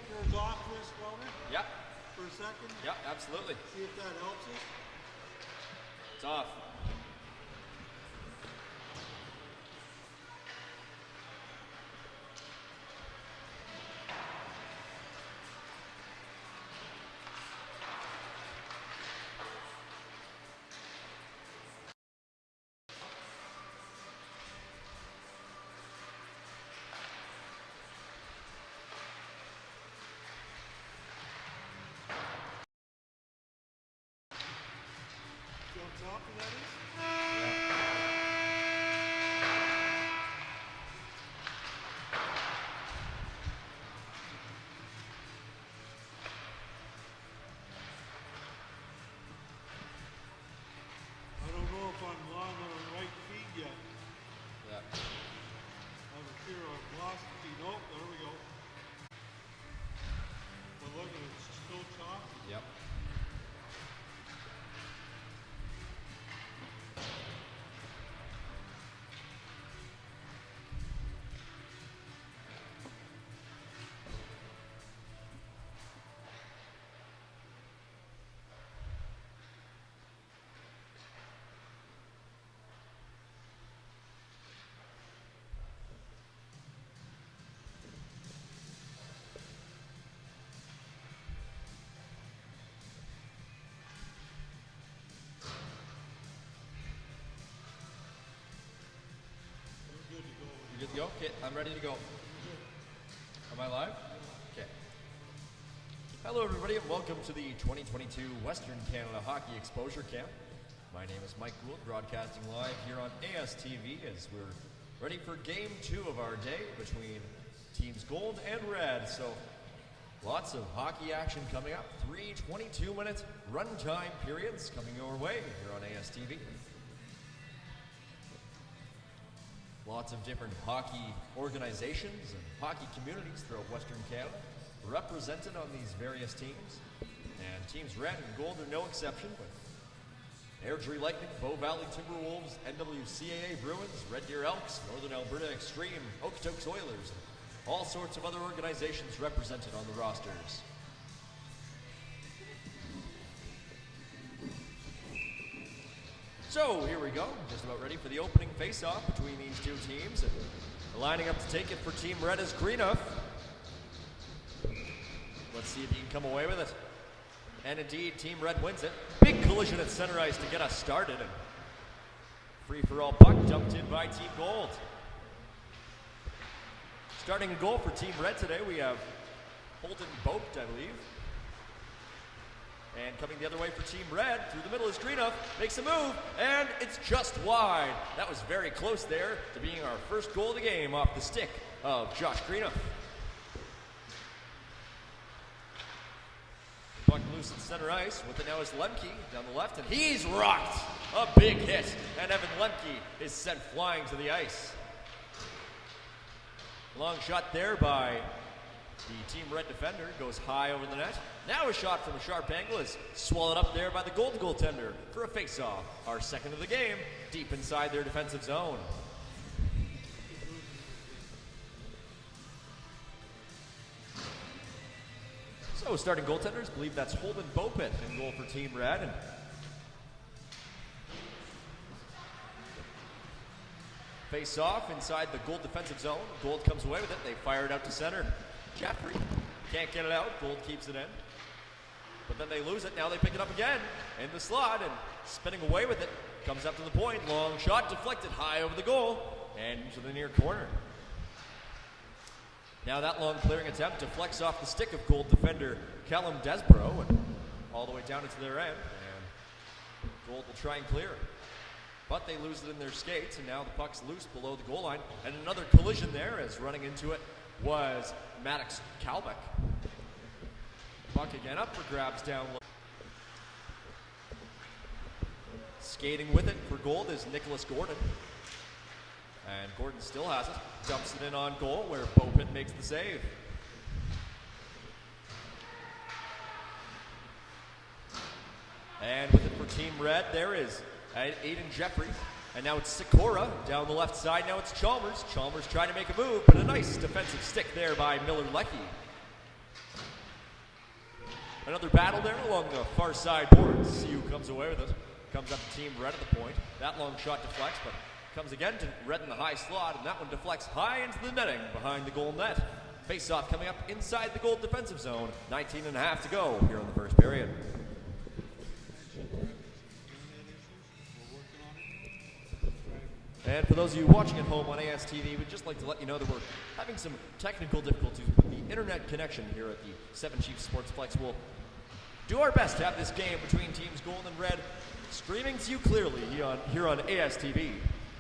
yours off twist, Robert? Yep. For a second? Yep, absolutely. See if that helps us. It's off. See on top of that is? I don't know if I'm lying on the right feed yet. Yeah. I'm sure I've lost the feed. Oh, there we go. But look at it, it's still choppy. Yep. We're good to go. You good to go? Okay, I'm ready to go. Am I live? Okay. Hello, everybody, and welcome to the 2022 Western Canada Hockey Exposure Camp. My name is Mike Gould, broadcasting live here on ASTV as we're ready for Game 2 of our day between teams Gold and Red. So, lots of hockey action coming up. 3 22-minute runtime periods coming your way here on ASTV. Lots of different hockey organizations and hockey communities throughout Western Canada represented on these various teams. And teams Red and Gold are no exception, with Airdrie Lightning, Bow Valley Timberwolves, NWCAA Bruins, Red Deer Elks, Northern Alberta Extreme, Okotoks Oilers, and all sorts of other organizations represented on the rosters. So here we go, just about ready for the opening face-off between these two teams. And lining up to take it for Team Red is Greenup. Let's see if he can come away with it. And indeed, Team Red wins it. Big collision at center ice to get us started. And free-for-all puck dumped in by Team Gold. Starting a goal for Team Red today, we have Holden Bopt, I believe. And coming the other way for Team Red, through the middle is Greenup, makes a move, and it's just wide. That was very close there to being our first goal of the game off the stick of Josh Greenup. Puck loose at center ice. With it now is Lemke down the left, and he's rocked. A big hit, and Evan Lemke is sent flying to the ice. Long shot there by the Team Red defender, goes high over the net. Now a shot from a sharp angle is swallowed up there by the Gold goaltender for a face-off. Our second of the game, deep inside their defensive zone. So starting goaltenders, believe that's Holden Bopet in goal for Team Red. And face off inside the Gold defensive zone. Gold comes away with it. They fire it out to center. Jeffrey can't get it out. Gold keeps it in. But then they lose it. Now they pick it up again in the slot and spinning away with it. Comes up to the point. Long shot deflected high over the goal and to the near corner. Now that long clearing attempt deflects off the stick of Gold defender Callum Desborough and all the way down into their end. And Gold will try and clear it. But they lose it in their skates, and now the puck's loose below the goal line. And another collision there as running into it was Maddox Kalbeck. Puck again up for grabs down low. Skating with it for Gold is Nicholas Gordon. And Gordon still has it. Dumps it in on goal where Bopet makes the save. And with it for Team Red, there is Aiden Jeffrey. And now it's Sikora down the left side. Now it's Chalmers. Chalmers trying to make a move, but a nice defensive stick there by Miller Leckie. Another battle there along the far side boards. See who comes away with it. Comes up to Team Red at the point. That long shot deflects, but comes again to Red in the high slot, and that one deflects high into the netting behind the goal net. Face-off coming up inside the Gold defensive zone. 19 and a half to go here in the first period. And for those of you watching at home on ASTV, we'd just like to let you know that we're having some technical difficulties with the internet connection here at the Seven Chiefs Sportsplex. We'll do our best to have this game between teams Gold and Red streaming to you clearly here on ASTV.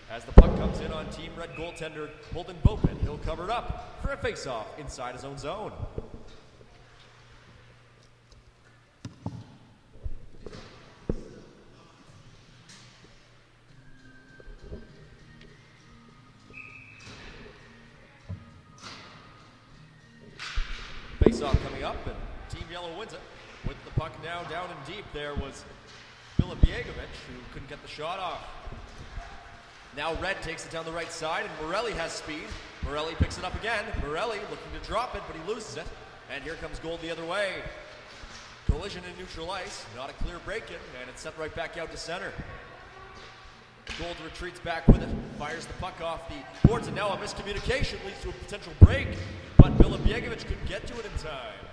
As the puck comes in on Team Red goaltender Holden Bopin, he'll cover it up for a face-off inside his own zone. Face-off coming up, and Team Yellow wins it. With the puck now down and deep, there was Filipiegovic, who couldn't get the shot off. Now Red takes it down the right side, and Morelli has speed. Morelli picks it up again. Morelli looking to drop it, but he loses it. And here comes Gold the other way. Collision in neutral ice. Not a clear break-in, and it's sent right back out to center. Gold retreats back with it. Fires the puck off the boards, and now a miscommunication leads to a potential break. But Filipiegovic couldn't get to it in time.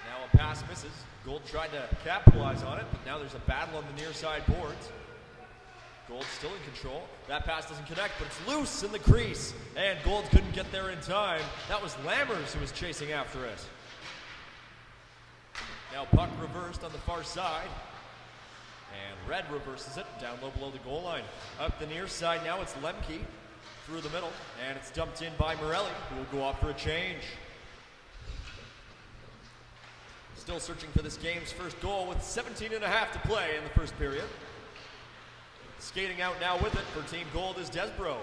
Now a pass misses. Gold tried to capitalize on it, but now there's a battle on the near side boards. Gold still in control. That pass doesn't connect, but it's loose in the crease. And Gold couldn't get there in time. That was Lammers who was chasing after it. Now puck reversed on the far side. And Red reverses it down low below the goal line. Up the near side, now it's Lemke through the middle. And it's dumped in by Morelli, who will go off for a change. Still searching for this game's first goal with 17 and a half to play in the first period. Skating out now with it for Team Gold is Desbro.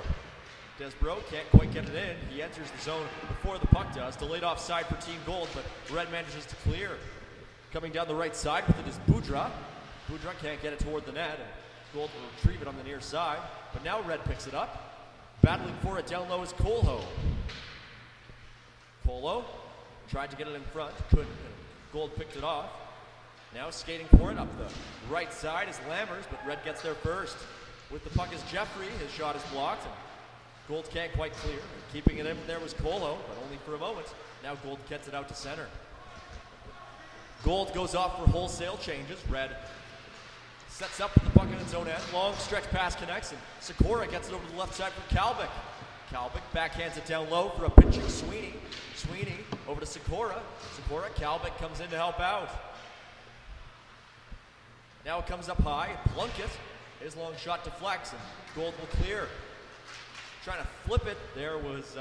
Desbro can't quite get it in. He enters the zone before the puck does. Delayed offside for Team Gold, but Red manages to clear. Coming down the right side with it is Boudra. Boudra can't get it toward the net, and Gold will retrieve it on the near side. But now Red picks it up. Battling for it down low is Colho. Colho tried to get it in front, couldn't. Gold picked it off. Now skating for it up the right side is Lammers, but Red gets there first. With the puck is Jeffrey. His shot is blocked, and Gold can't quite clear. Keeping it in there was Colho, but only for a moment. Now Gold gets it out to center. Gold goes off for wholesale changes. Red sets up with the puck in its own end. Long stretch pass connects, and Sikora gets it over to the left side for Kalvik. Kalvik backhands it down low for a pinching Sweeney. Sweeney over to Sikora. Sikora, Kalvik comes in to help out. Now it comes up high. Plunkett, his long shot deflects, and Gold will clear. Trying to flip it, there was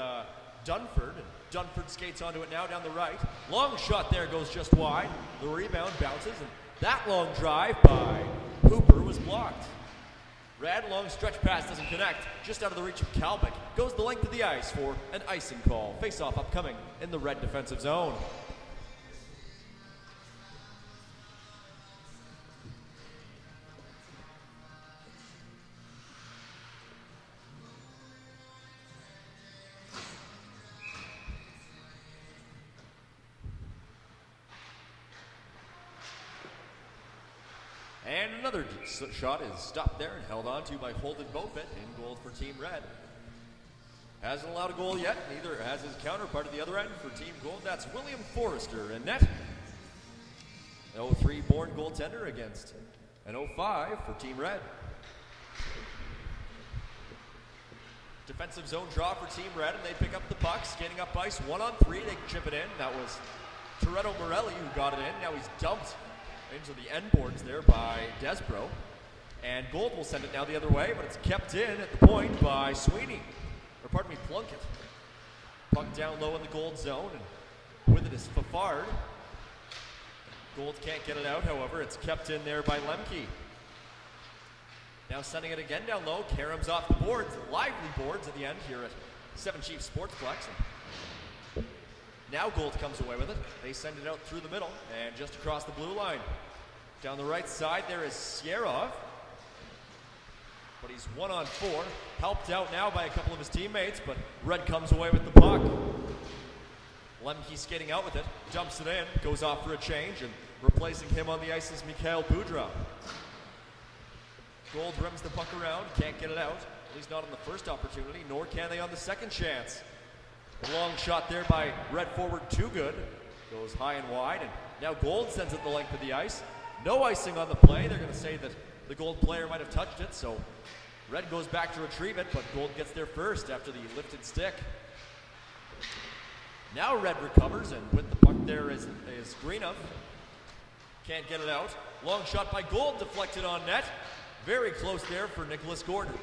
Dunford, and Dunford skates onto it now down the right. Long shot there goes just wide. The rebound bounces, and that long drive by Hooper was blocked. Red, long stretch pass doesn't connect, just out of the reach of Kalvik. Goes the length of the ice for an icing call. Face-off upcoming in the Red defensive zone. And another shot is stopped there and held on to by Holden Bopin in goal for Team Red. Hasn't allowed a goal yet, neither has his counterpart at the other end for Team Gold. That's William Forrester in net. 03 born goaltender against an 05 for Team Red. Defensive zone draw for Team Red, and they pick up the puck, skating up ice, 1-on-3, they chip it in. That was Toretto Morelli who got it in. Now he's dumped into the end boards there by Desbro. And Gold will send it now the other way, but it's kept in at the point by Sweeney. Or pardon me, Plunkett. Puck down low in the Gold zone, and with it is Fafard. Gold can't get it out, however, it's kept in there by Lemke. Now sending it again down low, Karam's off the boards, lively boards at the end here at Seven Chiefs Sportsplex. And now Gold comes away with it. They send it out through the middle and just across the blue line. Down the right side there is Sierov, but he's 1-on-4, helped out now by a couple of his teammates, but Red comes away with the puck. Lemke skating out with it, dumps it in, goes off for a change, and replacing him on the ice is Mikhail Boudreau. Gold rims the puck around, can't get it out, at least not on the first opportunity, nor can they on the second chance. A long shot there by Red forward Too Good, goes high and wide, and now Gold sends it the length of the ice. No icing on the play. They're going to say that the Gold player might have touched it, so Red goes back to retrieve it, but Gold gets there first after the lifted stick. Now Red recovers, and with the puck there is Greenup. Can't get it out. Long shot by Gold, deflected on net. Very close there for Nicholas Gordon.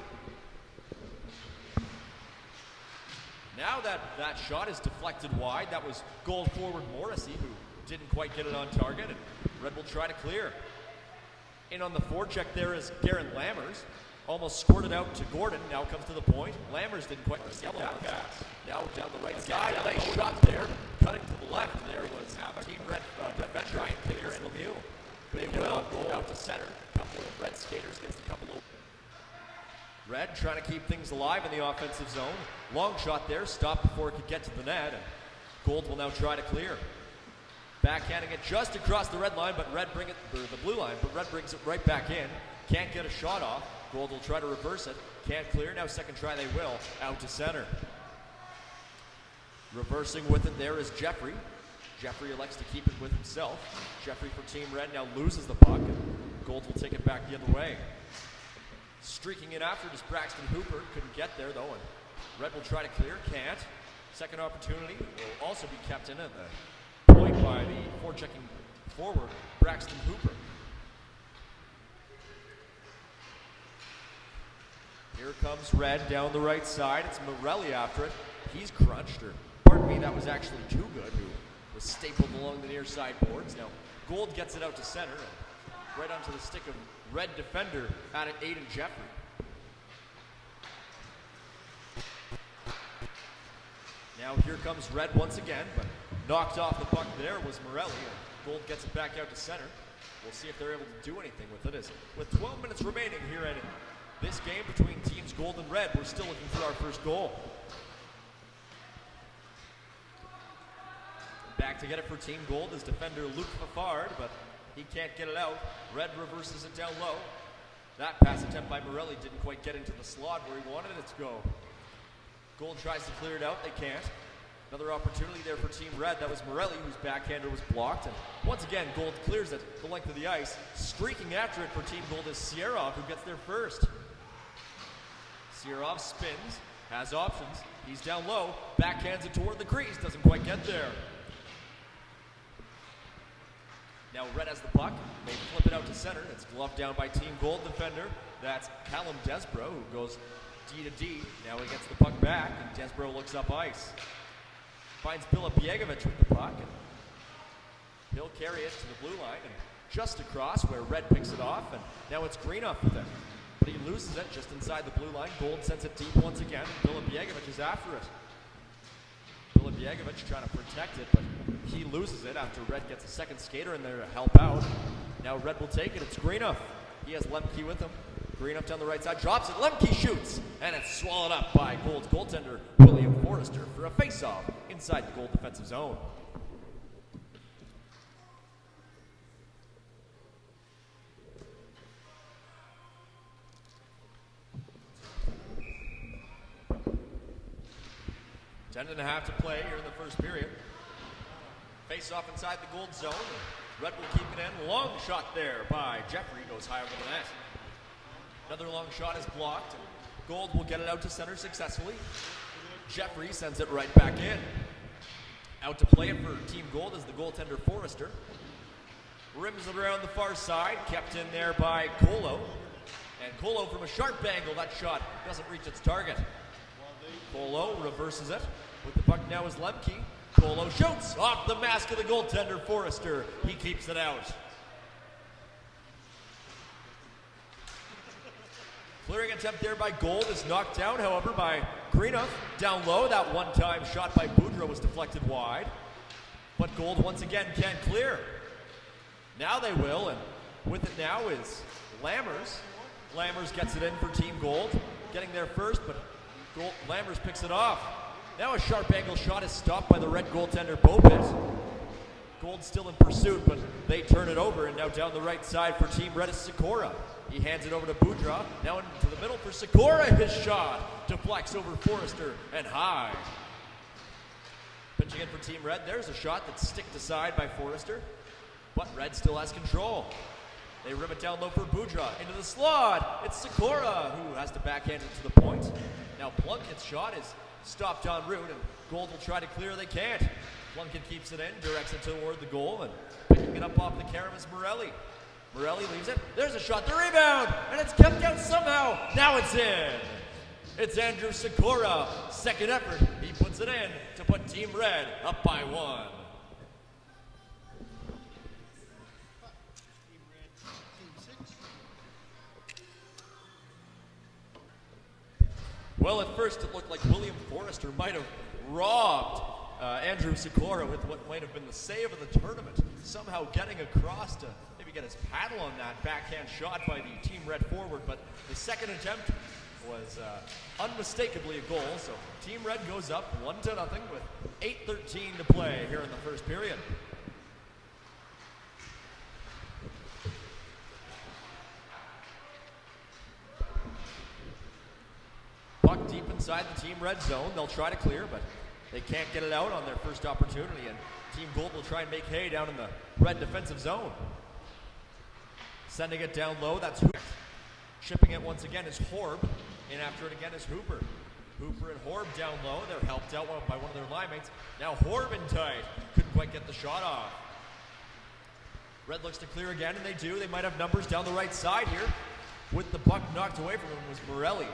Now that shot is deflected wide. That was Gold forward Morrissey, who didn't quite get it on target, and Red will try to clear. In on the forecheck there is Garen Lammers. Almost squirted out to Gordon. Now comes to the point. Lammers didn't quite receive that pass. Now down the right side. Nice shot there. Cutting to the left. There was Team Red defender trying to clear in Lemieux. They will go out to center. A couple of Red skaters gets a couple of. Red trying to keep things alive in the offensive zone. Long shot there. Stopped before it could get to the net. And Gold will now try to clear. Backhanding it just across the red line, but Red the blue line, but Red brings it right back in. Can't get a shot off. Gold will try to reverse it. Can't clear. Now second try they will. Out to center. Reversing with it there is Jeffrey. Jeffrey elects to keep it with himself. Jeffrey for Team Red now loses the puck. Gold will take it back the other way. Streaking it after is Braxton Hooper. Couldn't get there though, and Red will try to clear. Can't. Second opportunity will also be kept in at the point by the forechecking forward, Braxton Hooper. Here comes Red down the right side. It's Morelli after it. He's crunched, or pardon me, that was actually Too Good, who was stapled along the near side boards. Now, Gold gets it out to center, and right onto the stick of Red defender out at Aiden Jeffrey. Now here comes Red once again, but knocked off the puck there was Morelli, and Gold gets it back out to center. We'll see if they're able to do anything with it. As with 12 minutes remaining here in this game between teams Gold and Red, we're still looking for our first goal. Back to get it for Team Gold is defender Luke Fafard, but he can't get it out. Red reverses it down low. That pass attempt by Morelli didn't quite get into the slot where he wanted it to go. Gold tries to clear it out, they can't. Another opportunity there for Team Red. That was Morelli, whose backhander was blocked. And once again, Gold clears it the length of the ice. Streaking after it for Team Gold is Sierrov, who gets there first. Sierrov spins, has options. He's down low, backhands it toward the crease, doesn't quite get there. Now Red has the puck. They flip it out to center. It's gloved down by Team Gold defender. That's Callum Desbro, who goes D to D. Now he gets the puck back, and Desbro looks up ice. Finds Billy Biegovic with the puck, and he'll carry it to the blue line and just across where Red picks it off, and now it's Greenup with it. But he loses it just inside the blue line. Gold sends it deep once again, and Billy Biegovic is after it. Billy Biegovic trying to protect it, but he loses it after Red gets a second skater in there to help out. Now Red will take it. It's Greenup. He has Lemke with him. Greenup down the right side, drops it. Lemke shoots, and it's swallowed up by Gold's goaltender, William Forrester, for a face-off inside the Gold defensive zone. Ten and a half to play here in the first period. Face off inside the Gold zone. Red will keep it in. Long shot there by Jeffrey. Goes high over the net. Another long shot is blocked. And Gold will get it out to center successfully. Jeffrey sends it right back in. Out to play it for Team Gold is the goaltender Forrester. Rims it around the far side. Kept in there by Colo. And Colo from a sharp angle. That shot doesn't reach its target. Colo reverses it. With the puck now is Lemke. Colo shoots off the mask of the goaltender Forrester. He keeps it out. Clearing attempt there by Gold is knocked down, however, by Greenup. Down low, that one-time shot by Boudreau was deflected wide. But Gold once again can't clear. Now they will, and with it now is Lammers. Lammers gets it in for Team Gold. Getting there first, but Lammers picks it off. Now a sharp angle shot is stopped by the red goaltender Bopit. Gold still in pursuit, but they turn it over, and now down the right side for Team Red is Sikora. He hands it over to Boudreau. Now into the middle for Sikora. His shot deflects over Forrester and high. Pitching in for Team Red. There's a shot that's sticked aside by Forrester, but Red still has control. They rim it down low for Boudreau. Into the slot. It's Sikora who has to backhand it to the point. Now Plunkett's shot is stopped en route, and Gold will try to clear. They can't. Plunkett keeps it in, directs it toward the goal, and picking it up off the carom is Morelli. Morelli leaves it. There's a shot. The rebound, and it's kept out somehow. Now it's in. It's Andrew Sikora. Second effort. He puts it in to put Team Red up by 1. Team Red, Team 6. Well, at first it looked like William Forrester might have robbed Andrew Sikora with what might have been the save of the tournament, somehow getting across to maybe get his paddle on that backhand shot by the Team Red forward, but the second attempt was unmistakably a goal, so Team Red goes up 1-0 with 8:13 to play here in the first period. Puck deep inside the Team Red zone. They'll try to clear, but they can't get it out on their first opportunity, and Team Gold will try and make hay down in the Red defensive zone. Sending it down low, that's Hooper. Shipping it once again is Horb, and after it again is Hooper. Hooper and Horb down low. They're helped out by one of their line mates. Now Horb in tight. Couldn't quite get the shot off. Red looks to clear again, and they do. They might have numbers down the right side here. With the puck knocked away from him was Morelli.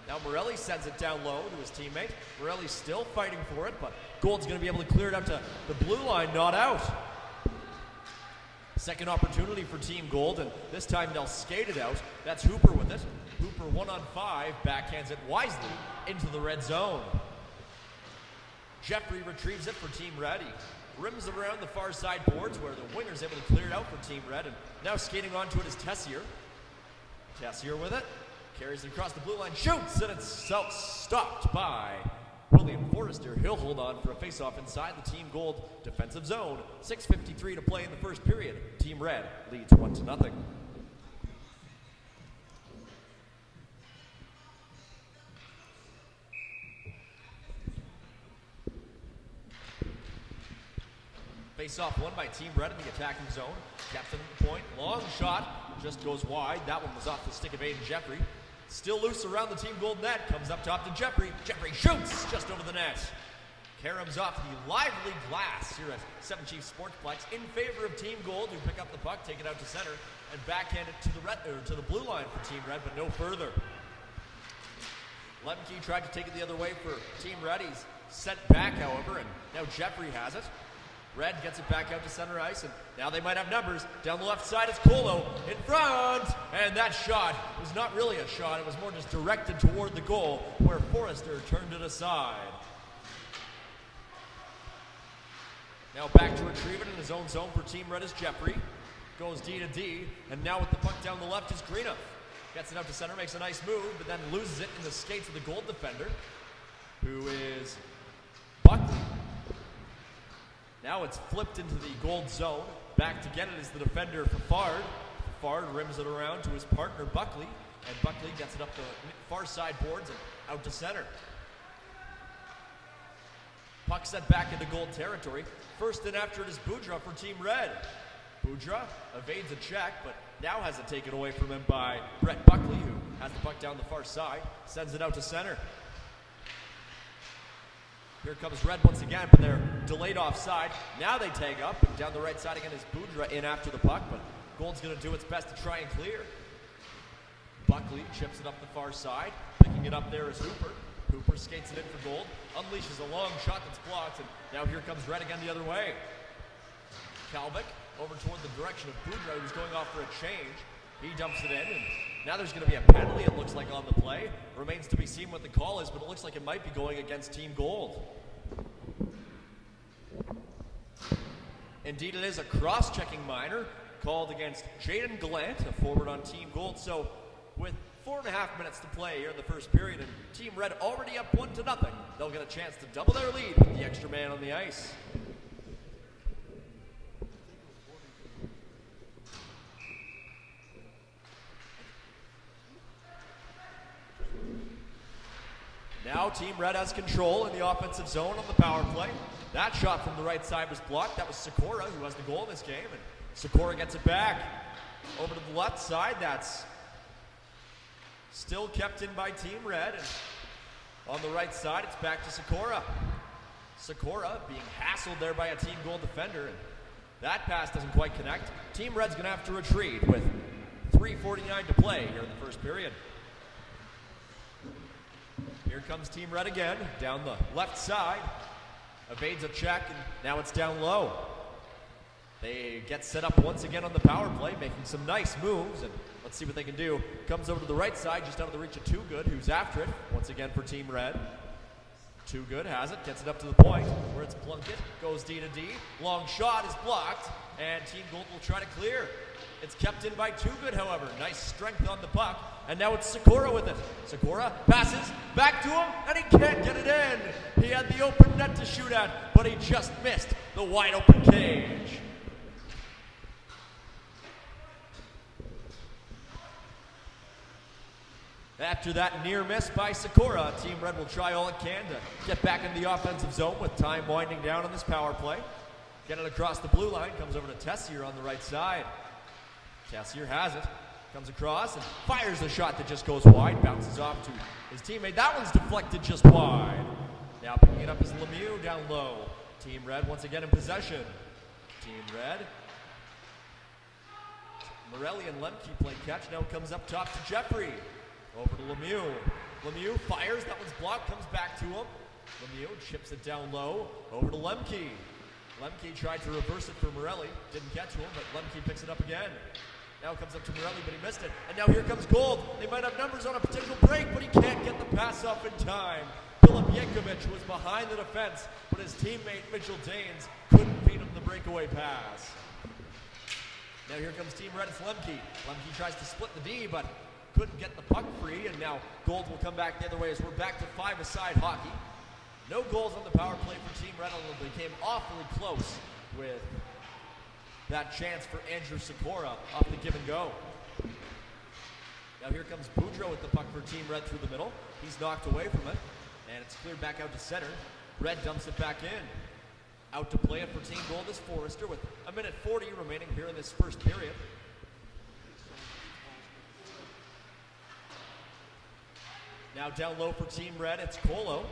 Now Morelli sends it down low to his teammate. Morelli's still fighting for it, but Gold's going to be able to clear it out to the blue line, not out. Second opportunity for Team Gold, and this time they'll skate it out. That's Hooper with it. Hooper 1-on-5, backhands it wisely into the red zone. Jeffrey retrieves it for Team Red. He rims it around the far side boards where the winger's able to clear it out for Team Red, and now skating onto it is Tessier. Tessier with it. Carries it across the blue line, shoots, and it's stopped by William Forrester. He'll hold on for a face-off inside the Team Gold defensive zone. 6:53 to play in the first period. Team Red leads 1-0. Face-off won by Team Red in the attacking zone. Captain at the point, long shot, just goes wide. That one was off the stick of Aiden Jeffrey. Still loose around the Team Gold net. Comes up top to Jeffrey. Jeffrey shoots just over the net. Carom's off the lively glass here at 7 Chiefs Sportsplex in favor of Team Gold, who pick up the puck, take it out to center, and backhand it to the blue line for Team Red, but no further. Lemke tried to take it the other way for Team Red. He's sent back, however, and now Jeffrey has it. Red gets it back out to center ice, and now they might have numbers. Down the left side is Colo in front, and that shot was not really a shot. It was more just directed toward the goal where Forrester turned it aside. Now back to retrieve it in his own zone for Team Red is Jeffrey. Goes D to D, and now with the puck down the left is Greenough. Gets it out to center, makes a nice move, but then loses it in the skates of the Gold defender, who is Buckley. Now it's flipped into the Gold zone. Back to get it is the defender Fafard. Fafard rims it around to his partner Buckley, and Buckley gets it up the far side boards and out to center. Puck set back into Gold territory. First and after it is Boudreau for Team Red. Boudreau evades a check, but now has it taken away from him by Brett Buckley, who has the puck down the far side, sends it out to center. Here comes Red once again, but they're delayed offside. Now they tag up, and down the right side again is Boudreau in after the puck, but Gold's going to do its best to try and clear. Buckley chips it up the far side. Picking it up there is Hooper. Hooper skates it in for Gold, unleashes a long shot that's blocked, and now here comes Red again the other way. Kalvik over toward the direction of Boudreau, who's going off for a change. He dumps it in, and now there's going to be a penalty, it looks like, on the play. Remains to be seen what the call is, but it looks like it might be going against Team Gold. Indeed, it is a cross-checking minor called against Jaden Gallant, a forward on Team Gold. So with 4.5 minutes to play here in the first period, and Team Red already up 1-0. They'll get a chance to double their lead with the extra man on the ice. Now Team Red has control in the offensive zone on the power play. That shot from the right side was blocked. That was Sikora who has the goal in this game, and Sikora gets it back over to the left side. That's still kept in by Team Red, and on the right side it's back to Sikora. Sikora being hassled there by a team goal defender, and that pass doesn't quite connect. Team Red's going to have to retreat with 3:49 to play here in the first period. Here comes Team Red again, down the left side. Evades a check, and now it's down low. They get set up once again on the power play, making some nice moves, and let's see what they can do. Comes over to the right side, just out of the reach of Too Good, who's after it, once again for Team Red. Too Good has it, gets it up to the point, where it's Plunkett, goes D to D. Long shot is blocked, and Team Gold will try to clear. It's kept in by Too Good, however. Nice strength on the puck, and now it's Sikora with it. Sikora passes back to him, and he can't get it in. He had the open net to shoot at, but he just missed the wide open cage. After that near miss by Sikora, Team Red will try all it can to get back in the offensive zone with time winding down on this power play. Get it across the blue line, comes over to Tessier on the right side. Tessier has it, comes across and fires a shot that just goes wide, bounces off to his teammate. That one's deflected just wide. Now picking it up is Lemieux down low. Team Red once again in possession. Team Red. Morelli and Lemke play catch, now comes up top to Jeffrey. Over to Lemieux. Lemieux fires, that one's blocked, comes back to him. Lemieux chips it down low, over to Lemke. Lemke tried to reverse it for Morelli, didn't get to him, but Lemke picks it up again. Now comes up to Morelli, but he missed it. And now here comes Gold. They might have numbers on a potential break, but he can't get the pass off in time. Filip Yankovic was behind the defense, but his teammate Mitchell Danes couldn't feed him the breakaway pass. Now here comes Team Red, it's Lemke. Lemke tries to split the D, but couldn't get the puck free, and now Gold will come back the other way as we're back to five-a-side hockey. No goals on the power play for Team Red, although they came awfully close with that chance for Andrew Sikora off the give and go. Now here comes Boudreau with the puck for Team Red through the middle. He's knocked away from it, and it's cleared back out to center. Red dumps it back in. Out to play it for Team Gold is Forrester with 1:40 remaining here in this first period. Now down low for Team Red, it's Colo.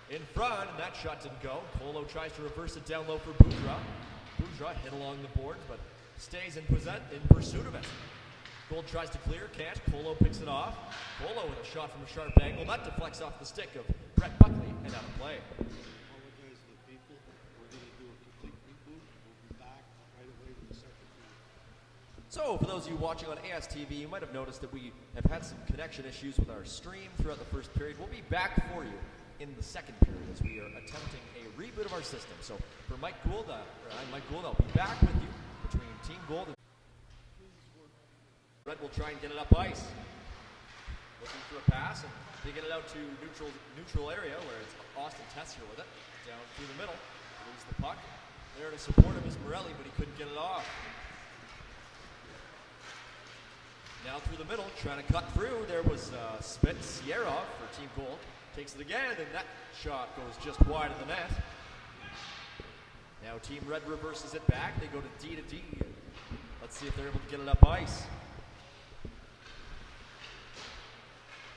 In front, and that shot didn't go. Colo tries to reverse it down low for Boudreau. Boudreau hit along the boards, but stays in pursuit of it. Gold tries to clear, can't. Colo picks it off. Colo with a shot from a sharp angle. That deflects off the stick of Brett Buckley and out of play. Apologize to the people. We're going to do a complete reboot. We'll be back right away with the second period. So, for those of you watching on ASTV, you might have noticed that we have had some connection issues with our stream throughout the first period. We'll be back for you in the second period as we are attempting a reboot of our system. So, for Mike Gould, I'm Mike Gould. I'll be back with you between Team Gold and Red will try and get it up ice. Looking for a pass, and they get it out to neutral area where it's Austin Tessier with it. Down through the middle, loses the puck. There to support him is Morelli, but he couldn't get it off. Now through the middle, trying to cut through, there was Sierra for Team Gold. Takes it again, and that shot goes just wide of the net. Now Team Red reverses it back. They go to D to D. Let's see if they're able to get it up ice.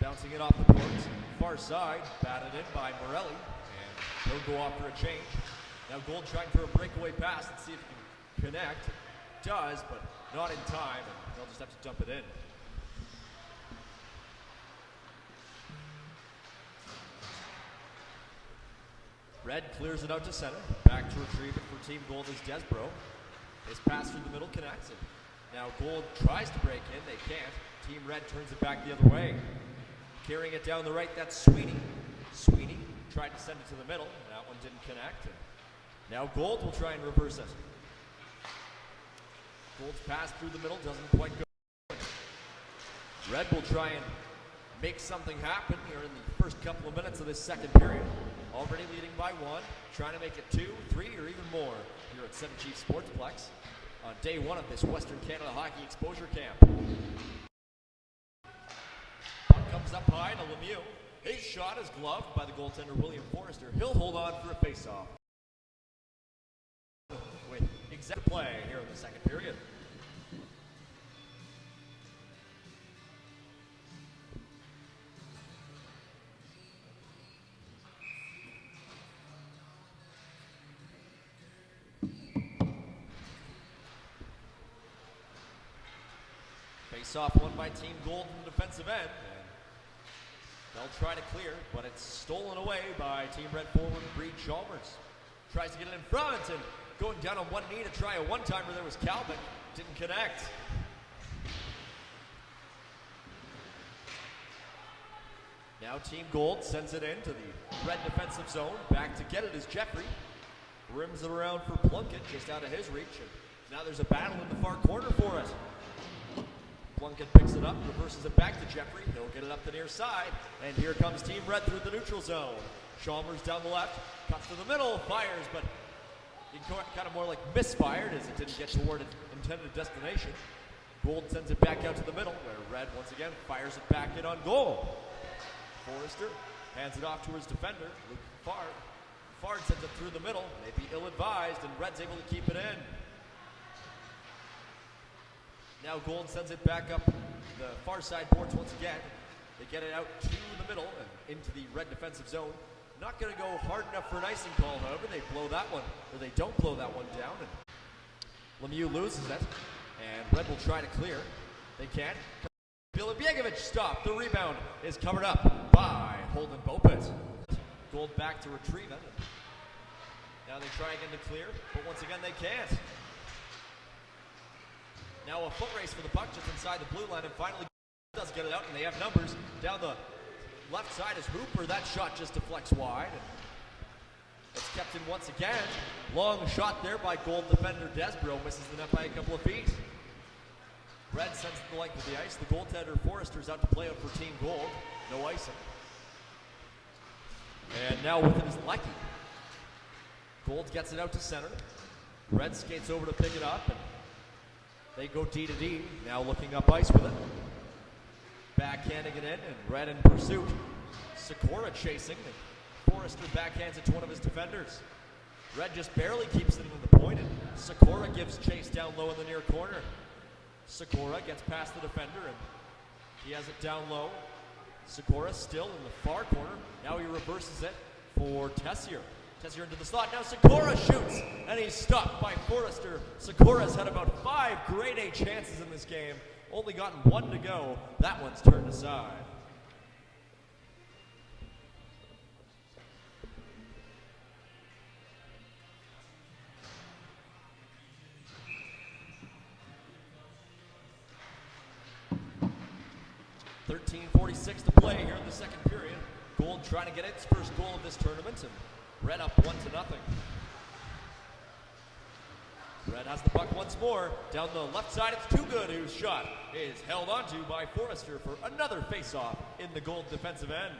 Bouncing it off the boards. Far side, batted in by Morelli, and he'll go off for a change. Now Gold trying for a breakaway pass. Let's see if he can connect. Does, but not in time, and they'll just have to dump it in. Red clears it out to center. Back to retrieve it for Team Gold is Desbro. His pass through the middle connects. And now Gold tries to break in. They can't. Team Red turns it back the other way. Carrying it down the right, that's Sweeney. Sweeney tried to send it to the middle. That one didn't connect. And now Gold will try and reverse it. Gold's pass through the middle doesn't quite go. Red will try and make something happen here in the first couple of minutes of this second period. Already leading by 1, trying to make it 2, 3, or even more here at Seven Chiefs Sportsplex on day 1 of this Western Canada Hockey Exposure Camp. Puck comes up high to Lemieux. His shot is gloved by the goaltender William Forrester. He'll hold on for a face-off. With exact play here in the second period. Face-off won by Team Gold in the defensive end. And they'll try to clear, but it's stolen away by Team Red forward Breed Chalmers. Tries to get it in front and going down on one knee to try a one-timer. There was Calvin. Didn't connect. Now Team Gold sends it into the red defensive zone. Back to get it is Jeffrey. Rims it around for Plunkett, just out of his reach. And now there's a battle in the far corner for it. Plunkett picks it up, reverses it back to Jeffrey. He'll get it up the near side. And here comes Team Red through the neutral zone. Chalmers down the left, cuts to the middle, fires, but he kind of more like misfired as it didn't get toward its intended destination. Gold sends it back out to the middle, where Red once again fires it back in on goal. Forrester hands it off to his defender, Luke Fard. Fard sends it through the middle, maybe ill-advised, and Red's able to keep it in. Now Gold sends it back up the far side boards once again. They get it out to the middle and into the red defensive zone. Not going to go hard enough for an icing call, however. They blow that one, or they don't blow that one down. And Lemieux loses it, and Red will try to clear. They can't. Bilibjegovic stopped. The rebound is covered up by Holden Bopet. Gold back to retrieve it. Now they try again to clear, but once again they can't. Now a foot race for the puck just inside the blue line, and finally does get it out, and they have numbers. Down the left side is Hooper. That shot just deflects wide. It's kept in once again. Long shot there by Gold defender Desbro. Misses the net by a couple of feet. Red sends it the length of the ice. The goaltender Forrester's out to play out for Team Gold. No icing. And now with it is Lecky. Gold gets it out to center. Red skates over to pick it up, and they go D to D. Now looking up ice with it. Backhanding it in, and Red in pursuit. Sikora chasing, and Forrester backhands it to one of his defenders. Red just barely keeps it into the point, and Sikora gives chase down low in the near corner. Sikora gets past the defender, and he has it down low. Sikora still in the far corner. Now he reverses it for Tessier. Tessier into the slot. Now Sikora shoots, and he's stopped by Forrester. Sikora's had about 5 grade A chances in this game. Only gotten 1 to go. That one's turned aside. .46 to play here in the second period. Gold trying to get its first goal of this tournament, and Red up 1-0. Red has the puck once more. Down the left side, it's Too Good, whose shot is held onto by Forrester for another face-off in the Gold defensive end.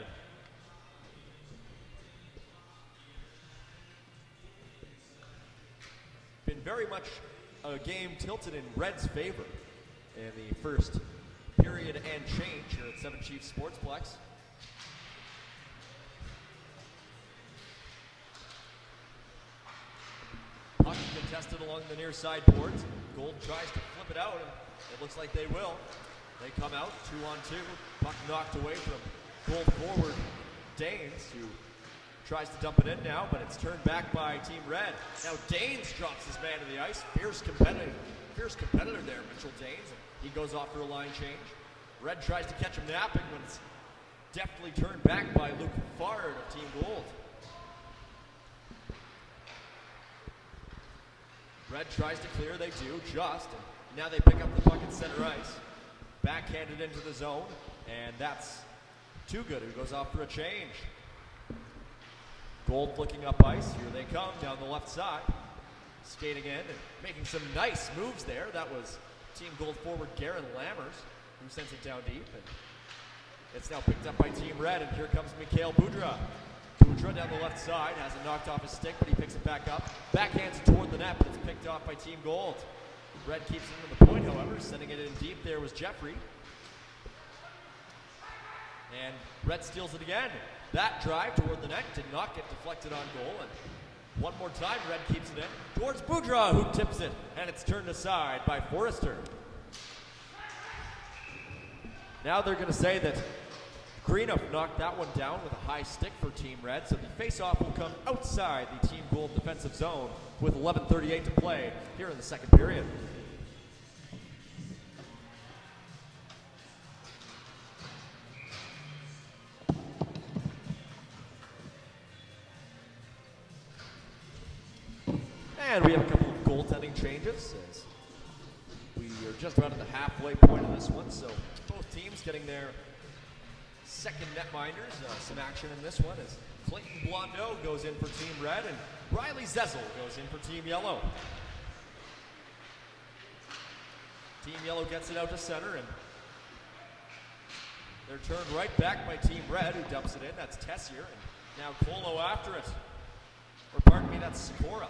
Been very much a game tilted in Red's favor in the first period and change here at Seven Chiefs Sportsplex. Puck contested along the near side boards. Gold tries to flip it out, and it looks like they will. They come out 2-on-2. Puck knocked away from Gold forward Danes, who tries to dump it in now, but it's turned back by Team Red. Now Danes drops his man to the ice. Fierce competitor there, Mitchell Danes. He goes off for a line change. Red tries to catch him napping, but it's deftly turned back by Luke Fard of Team Gold. Red tries to clear, they do, just. And now they pick up the puck at center ice. Backhanded into the zone, and that's Too Good, who goes off for a change. Gold looking up ice, here they come down the left side. Skating in and making some nice moves there. That was Team Gold forward Garen Lammers. who sends it down deep. And it's now picked up by Team Red, and here comes Mikhail Budra. Budra down the left side, has it knocked off his stick, but he picks it back up. Backhands it toward the net, but it's picked off by Team Gold. Red keeps it in the point, however. Sending it in deep there was Jeffrey. And Red steals it again. That drive toward the net did not get deflected on goal. And one more time, Red keeps it in towards Budra, who tips it. And it's turned aside by Forrester. Now they're going to say that Greenup knocked that one down with a high stick for Team Red. So the face-off will come outside the Team Gold defensive zone with 11:38 to play here in the second period. And we have a couple of goaltending changes as we are just about at the halfway point of this one. So both teams getting their second netminders. Some action in this one as Clayton Blondeau goes in for Team Red and Riley Zezel goes in for Team Yellow. Team Yellow gets it out to center, and they're turned right back by Team Red, who dumps it in. That's Tessier, and now Colo after it. Or pardon me, that's Sikora.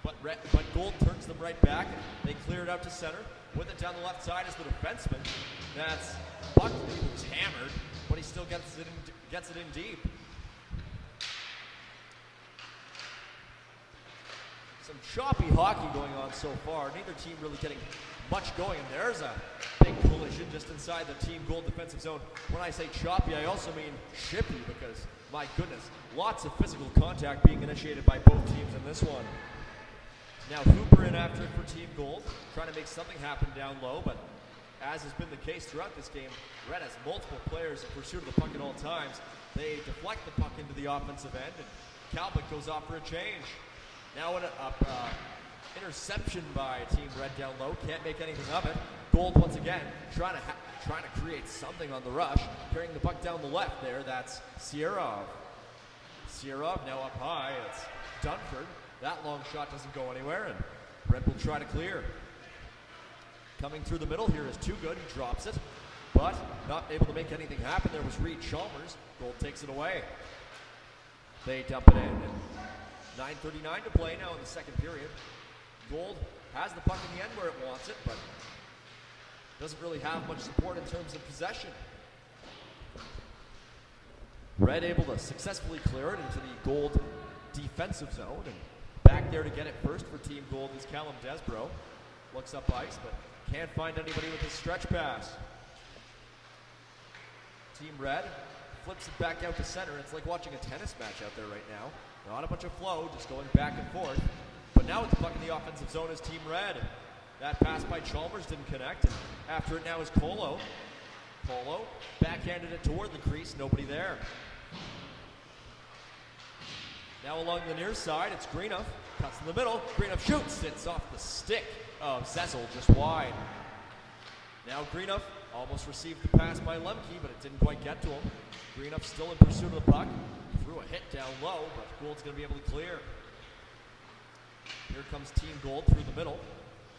But Gold turns them right back, and they clear it out to center. With it down the left side is the defenseman. That's Buckley, who's hammered, but he still gets it in deep. Some choppy hockey going on so far. Neither team really getting much going. And there's a big collision just inside the Team Gold defensive zone. When I say choppy, I also mean shippy because, my goodness, lots of physical contact being initiated by both teams in this one. Now Hooper in after it for Team Gold, trying to make something happen down low, but as has been the case throughout this game, Red has multiple players in pursuit of the puck at all times. They deflect the puck into the offensive end, and Calvin goes off for a change. Now an interception by Team Red down low, can't make anything of it. Gold once again trying to create something on the rush, carrying the puck down the left there. That's Sierrov. Sierrov now up high. It's Dunford. That long shot doesn't go anywhere, and Red will try to clear. Coming through the middle here is Too Good. He drops it, but not able to make anything happen. There was Reed Chalmers. Gold takes it away. They dump it in. And 9:39 to play now in the second period. Gold has the puck in the end where it wants it, but doesn't really have much support in terms of possession. Red able to successfully clear it into the Gold defensive zone, and back there to get it first for Team Gold is Callum Desbro. Looks up ice, but can't find anybody with his stretch pass. Team Red flips it back out to center. It's like watching a tennis match out there right now. Not a bunch of flow, just going back and forth. But now it's puck in the offensive zone is Team Red. That pass by Chalmers didn't connect. And after it now is Colo. Colo backhanded it toward the crease. Nobody there. Now along the near side, it's Greenup. Cuts in the middle. Greenup shoots. It's off the stick of Zezel, just wide. Now Greenup almost received the pass by Lemke, but it didn't quite get to him. Greenup still in pursuit of the puck. Threw a hit down low, but Gold's going to be able to clear. Here comes Team Gold through the middle.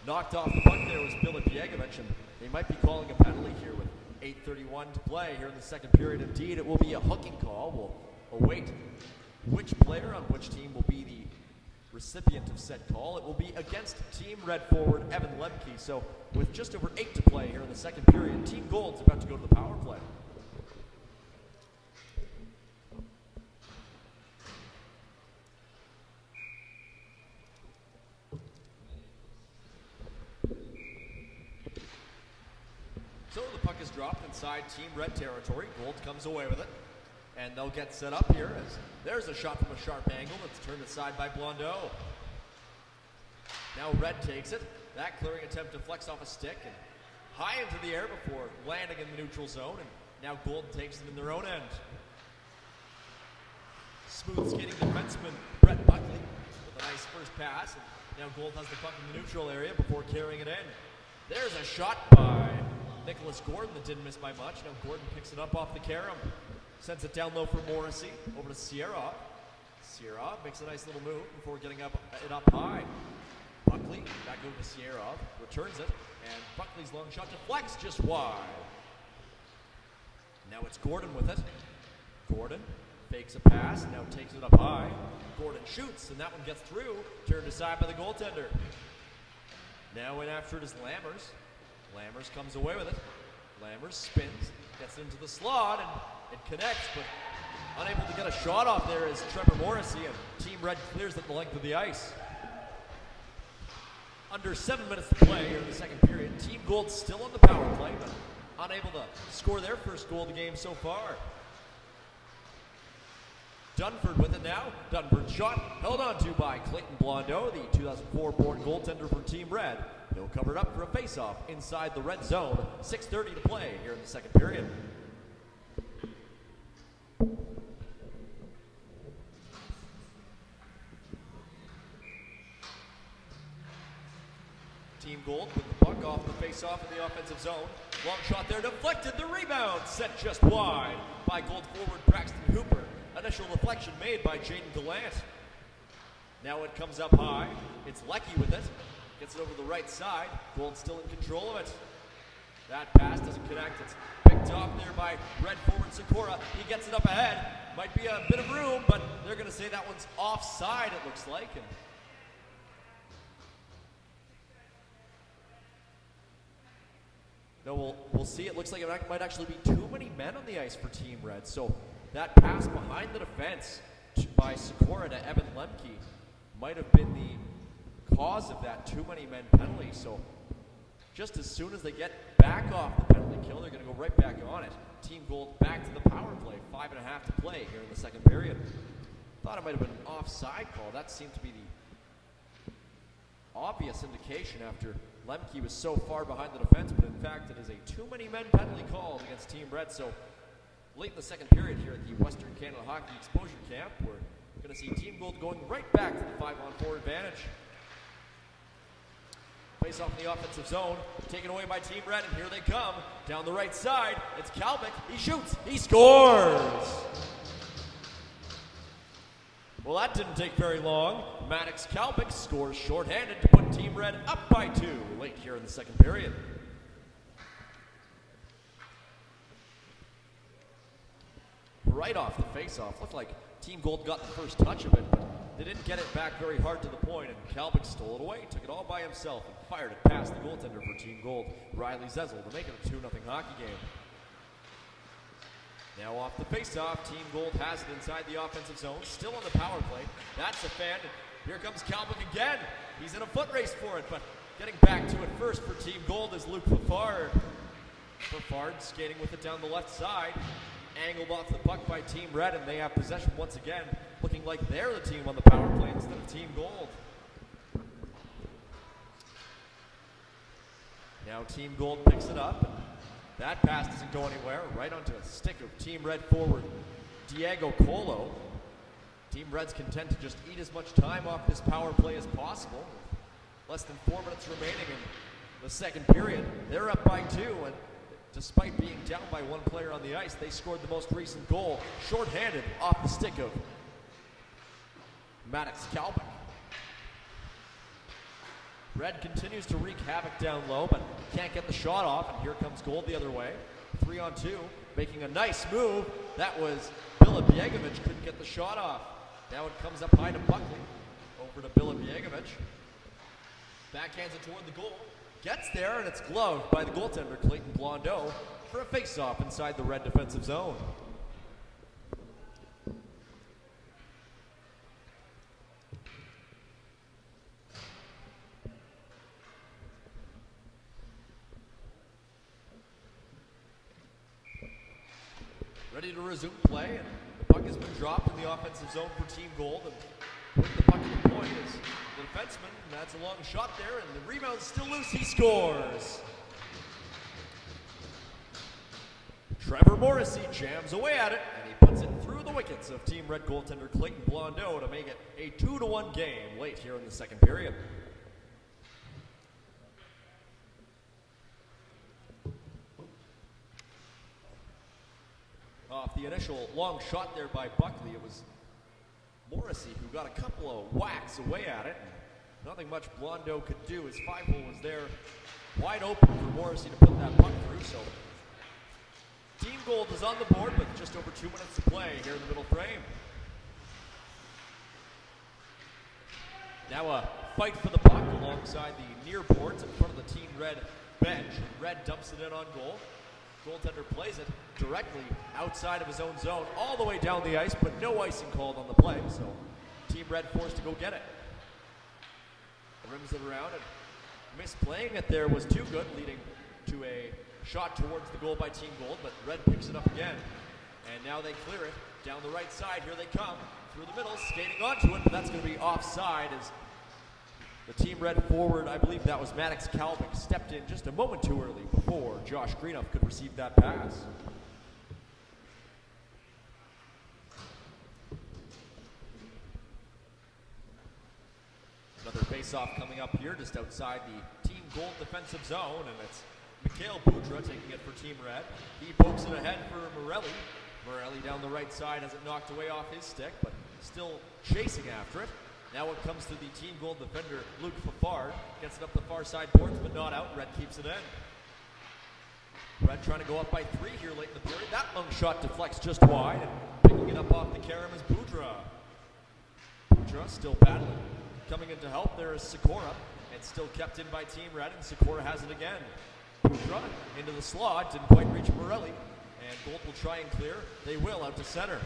Knocked off the puck there was Billy Biegovic, and they might be calling a penalty here with 8:31 to play here in the second period. Indeed, it will be a hooking call. We'll await which player on which team will be the recipient of said call. It will be against Team Red forward Evan Lemke. So with just over 8 to play here in the second period, Team Gold's about to go to the power play. So the puck is dropped inside Team Red territory. Gold comes away with it. And they'll get set up here as there's a shot from a sharp angle that's turned aside by Blondeau. Now Red takes it. That clearing attempt deflects off a stick and high into the air before landing in the neutral zone. And now Gold takes it in their own end. Smooth skating defenseman Brett Buckley with a nice first pass. And now Gold has the puck in the neutral area before carrying it in. There's a shot by Nicholas Gordon that didn't miss by much. Now Gordon picks it up off the carom. Sends it down low for Morrissey, over to Sierra. Sierra makes a nice little move before getting it up high. Buckley, back over to Sierra, returns it, and Buckley's long shot deflects just wide. Now it's Gordon with it. Gordon fakes a pass, now takes it up high. Gordon shoots, and that one gets through. Turned aside by the goaltender. Now in after it is Lammers. Lammers comes away with it. Lammers spins, gets into the slot, and it connects, but unable to get a shot off there is Trevor Morrissey, and Team Red clears it the length of the ice. Under 7 minutes to play here in the second period. Team Gold still on the power play, but unable to score their first goal of the game so far. Dunford with it now. Dunford shot held on to by Clayton Blondeau, the 2004-born goaltender for Team Red. He'll cover it up for a face-off inside the red zone. 6:30 to play here in the second period. Team Gold with the puck off the face-off in the offensive zone. Long shot there, deflected. The rebound set just wide by Gold forward Braxton Hooper. Initial deflection made by Jaden Gallant. Now it comes up high. It's Leckie with it. Gets it over the right side. Gold still in control of it. That pass doesn't connect. It's picked off there by Red forward Sikora. He gets it up ahead. Might be a bit of room, but they're going to say that one's offside, it looks like. And no, we'll see. It looks like it might actually be too many men on the ice for Team Red. So that pass behind the defense by Sikora to Evan Lemke might have been the cause of that too many men penalty. So just as soon as they get back off the penalty kill, they're going to go right back on it. Team Gold back to the power play. 5.5 to play here in the second period. Thought it might have been an offside call. That seemed to be the obvious indication after Lemke was so far behind the defense, but in fact it is a too many men penalty called against Team Red. So late in the second period here at the Western Canada Hockey Exposure Camp, we're going to see Team Gold going right back to the 5-on-4 advantage. Face off in the offensive zone, taken away by Team Red, and here they come. Down the right side, it's Kalbick. He shoots, he scores! Well, that didn't take very long. Maddox Kalbick scores shorthanded to put Team Red up by 2 late here in the second period. Right off the face-off, looked like Team Gold got the first touch of it, but they didn't get it back very hard to the point, and Kalbick stole it away, took it all by himself, and fired it past the goaltender for Team Gold, Riley Zezel, to make it a 2-0 hockey game. Now off the face-off, Team Gold has it inside the offensive zone, still on the power play. That's a fan. Here comes Kalbick again. He's in a foot race for it, but getting back to it first for Team Gold is Luke Fafard. Fafard skating with it down the left side. Angled off the puck by Team Red, and they have possession once again, looking like they're the team on the power play instead of Team Gold. Now Team Gold picks it up, and that pass doesn't go anywhere, right onto a stick of Team Red forward Diego Colo. Team Red's content to just eat as much time off this power play as possible. Less than 4 minutes remaining in the second period. They're up by 2, and despite being down by 1 player on the ice, they scored the most recent goal, shorthanded off the stick of Maddox Kalbick. Red continues to wreak havoc down low, but can't get the shot off, and here comes Gold the other way. 3-on-2, making a nice move. That was Bilibjegovic, couldn't get the shot off. Now it comes up high to Buckley. Over to Bilibjegovic. Backhands it toward the goal. Gets there, and it's gloved by the goaltender, Clayton Blondeau, for a face-off inside the Red defensive zone. Ready to resume play, and the puck has been dropped in the offensive zone for Team Gold, and with the puck at the point is the defenseman, and that's a long shot there, and the rebound's still loose. He scores. Trevor Morrissey jams away at it, and he puts it through the wickets of Team Red goaltender Clayton Blondeau to make it a 2-1 game late here in the second period. Off the initial long shot there by Buckley, it was Morrissey who got a couple of whacks away at it. Nothing much Blondeau could do. His 5-hole was there wide open for Morrissey to put that puck through. So Team Gold is on the board with just over 2 minutes to play here in the middle frame. Now a fight for the puck alongside the near boards in front of the Team Red bench. Red dumps it in on goal. Goaltender plays it directly outside of his own zone, all the way down the ice, but no icing called on the play. So Team Red forced to go get it. Rims it around, and misplaying it there was too good, leading to a shot towards the goal by Team Gold, but Red picks it up again. And now they clear it down the right side. Here they come through the middle, skating onto it, but that's going to be offside as the Team Red forward, I believe that was Maddox Kalvik, stepped in just a moment too early before Josh Greenough could receive that pass. Another face-off coming up here just outside the Team Gold defensive zone, and it's Mikhail Boudreau taking it for Team Red. He pokes it ahead for Morelli. Morelli down the right side has it knocked away off his stick, but still chasing after it. Now it comes to the Team Gold defender, Luke Fafard. Gets it up the far side boards, but not out. Red keeps it in. Red trying to go up by 3 here late in the period. That long shot deflects just wide, and picking it up off the carom is Boudreau. Boudreau still battling. Coming in to help, there is Sikora. It's still kept in by Team Red, and Sikora has it again. Boudreau into the slot, didn't quite reach Morelli, and Gold will try and clear. They will out to center.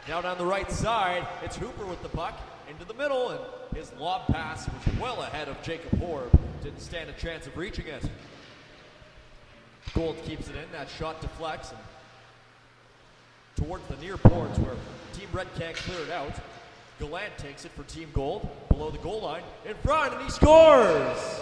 Now down the right side, it's Hooper with the puck into the middle, and his lob pass was well ahead of Jacob Horb. Didn't stand a chance of reaching it. Gold keeps it in. That shot deflects and towards the near boards where Team Red can't clear it out. Gallant takes it for Team Gold below the goal line in front, and he scores!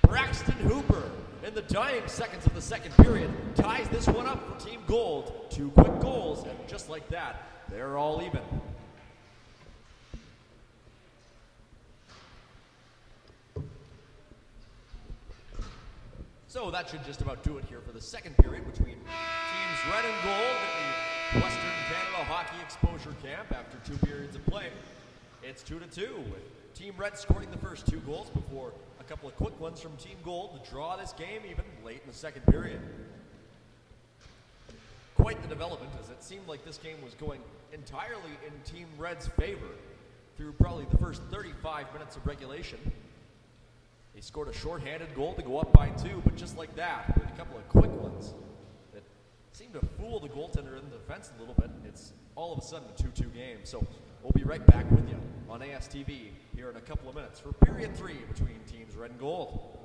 Braxton Hooper in the dying seconds of the second period ties this one up for Team Gold. 2 quick goals, and just like that, they're all even. So that should just about do it here for the second period between Teams Red and Gold at the Western Canada Hockey Exposure Camp after 2 periods of play. It's 2-2 with Team Red scoring the first 2 goals before a couple of quick ones from Team Gold to draw this game even late in the second period. Quite the development, as it seemed like this game was going entirely in Team Red's favor through probably the first 35 minutes of regulation. They scored a shorthanded goal to go up by 2, but just like that, with a couple of quick ones that seemed to fool the goaltender in the defense a little bit, it's all of a sudden a 2-2 game. So we'll be right back with you on ASTV here in a couple of minutes for period 3 between Teams Red and Gold.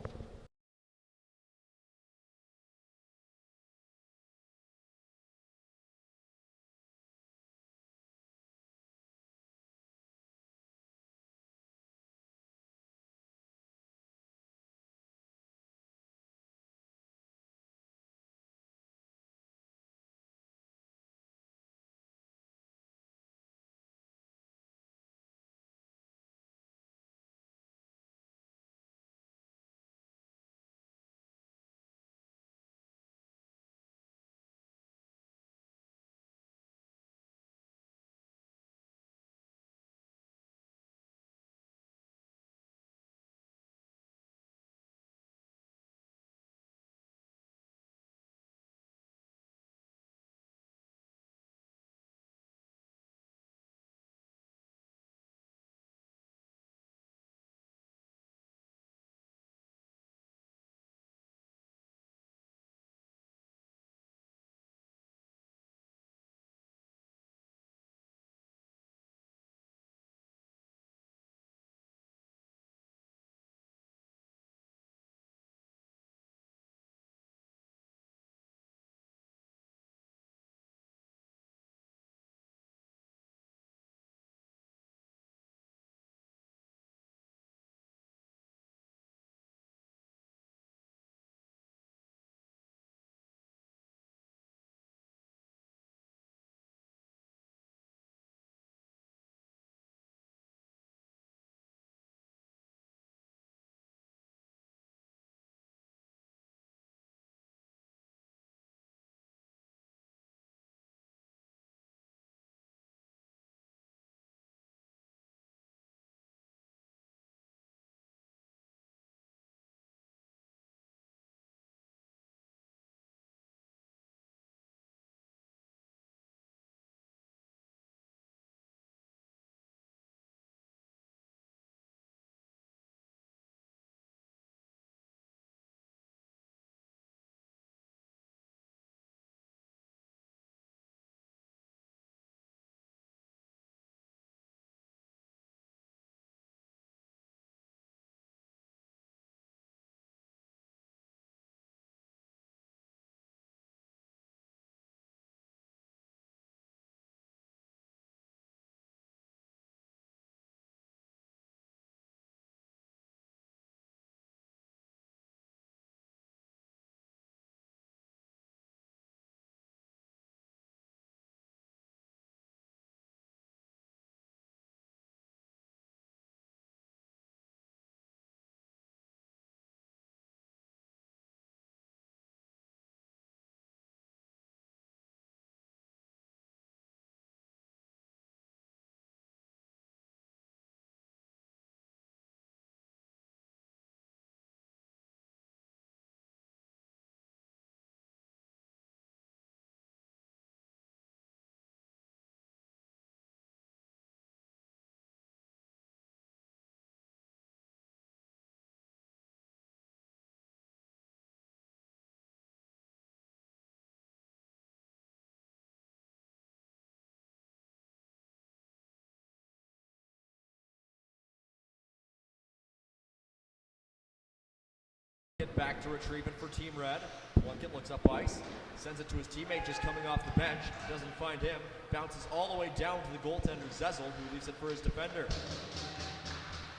Plunkett back to retrieve it for Team Red. Plunkett looks up ice, sends it to his teammate just coming off the bench, doesn't find him, bounces all the way down to the goaltender Zezel, who leaves it for his defender.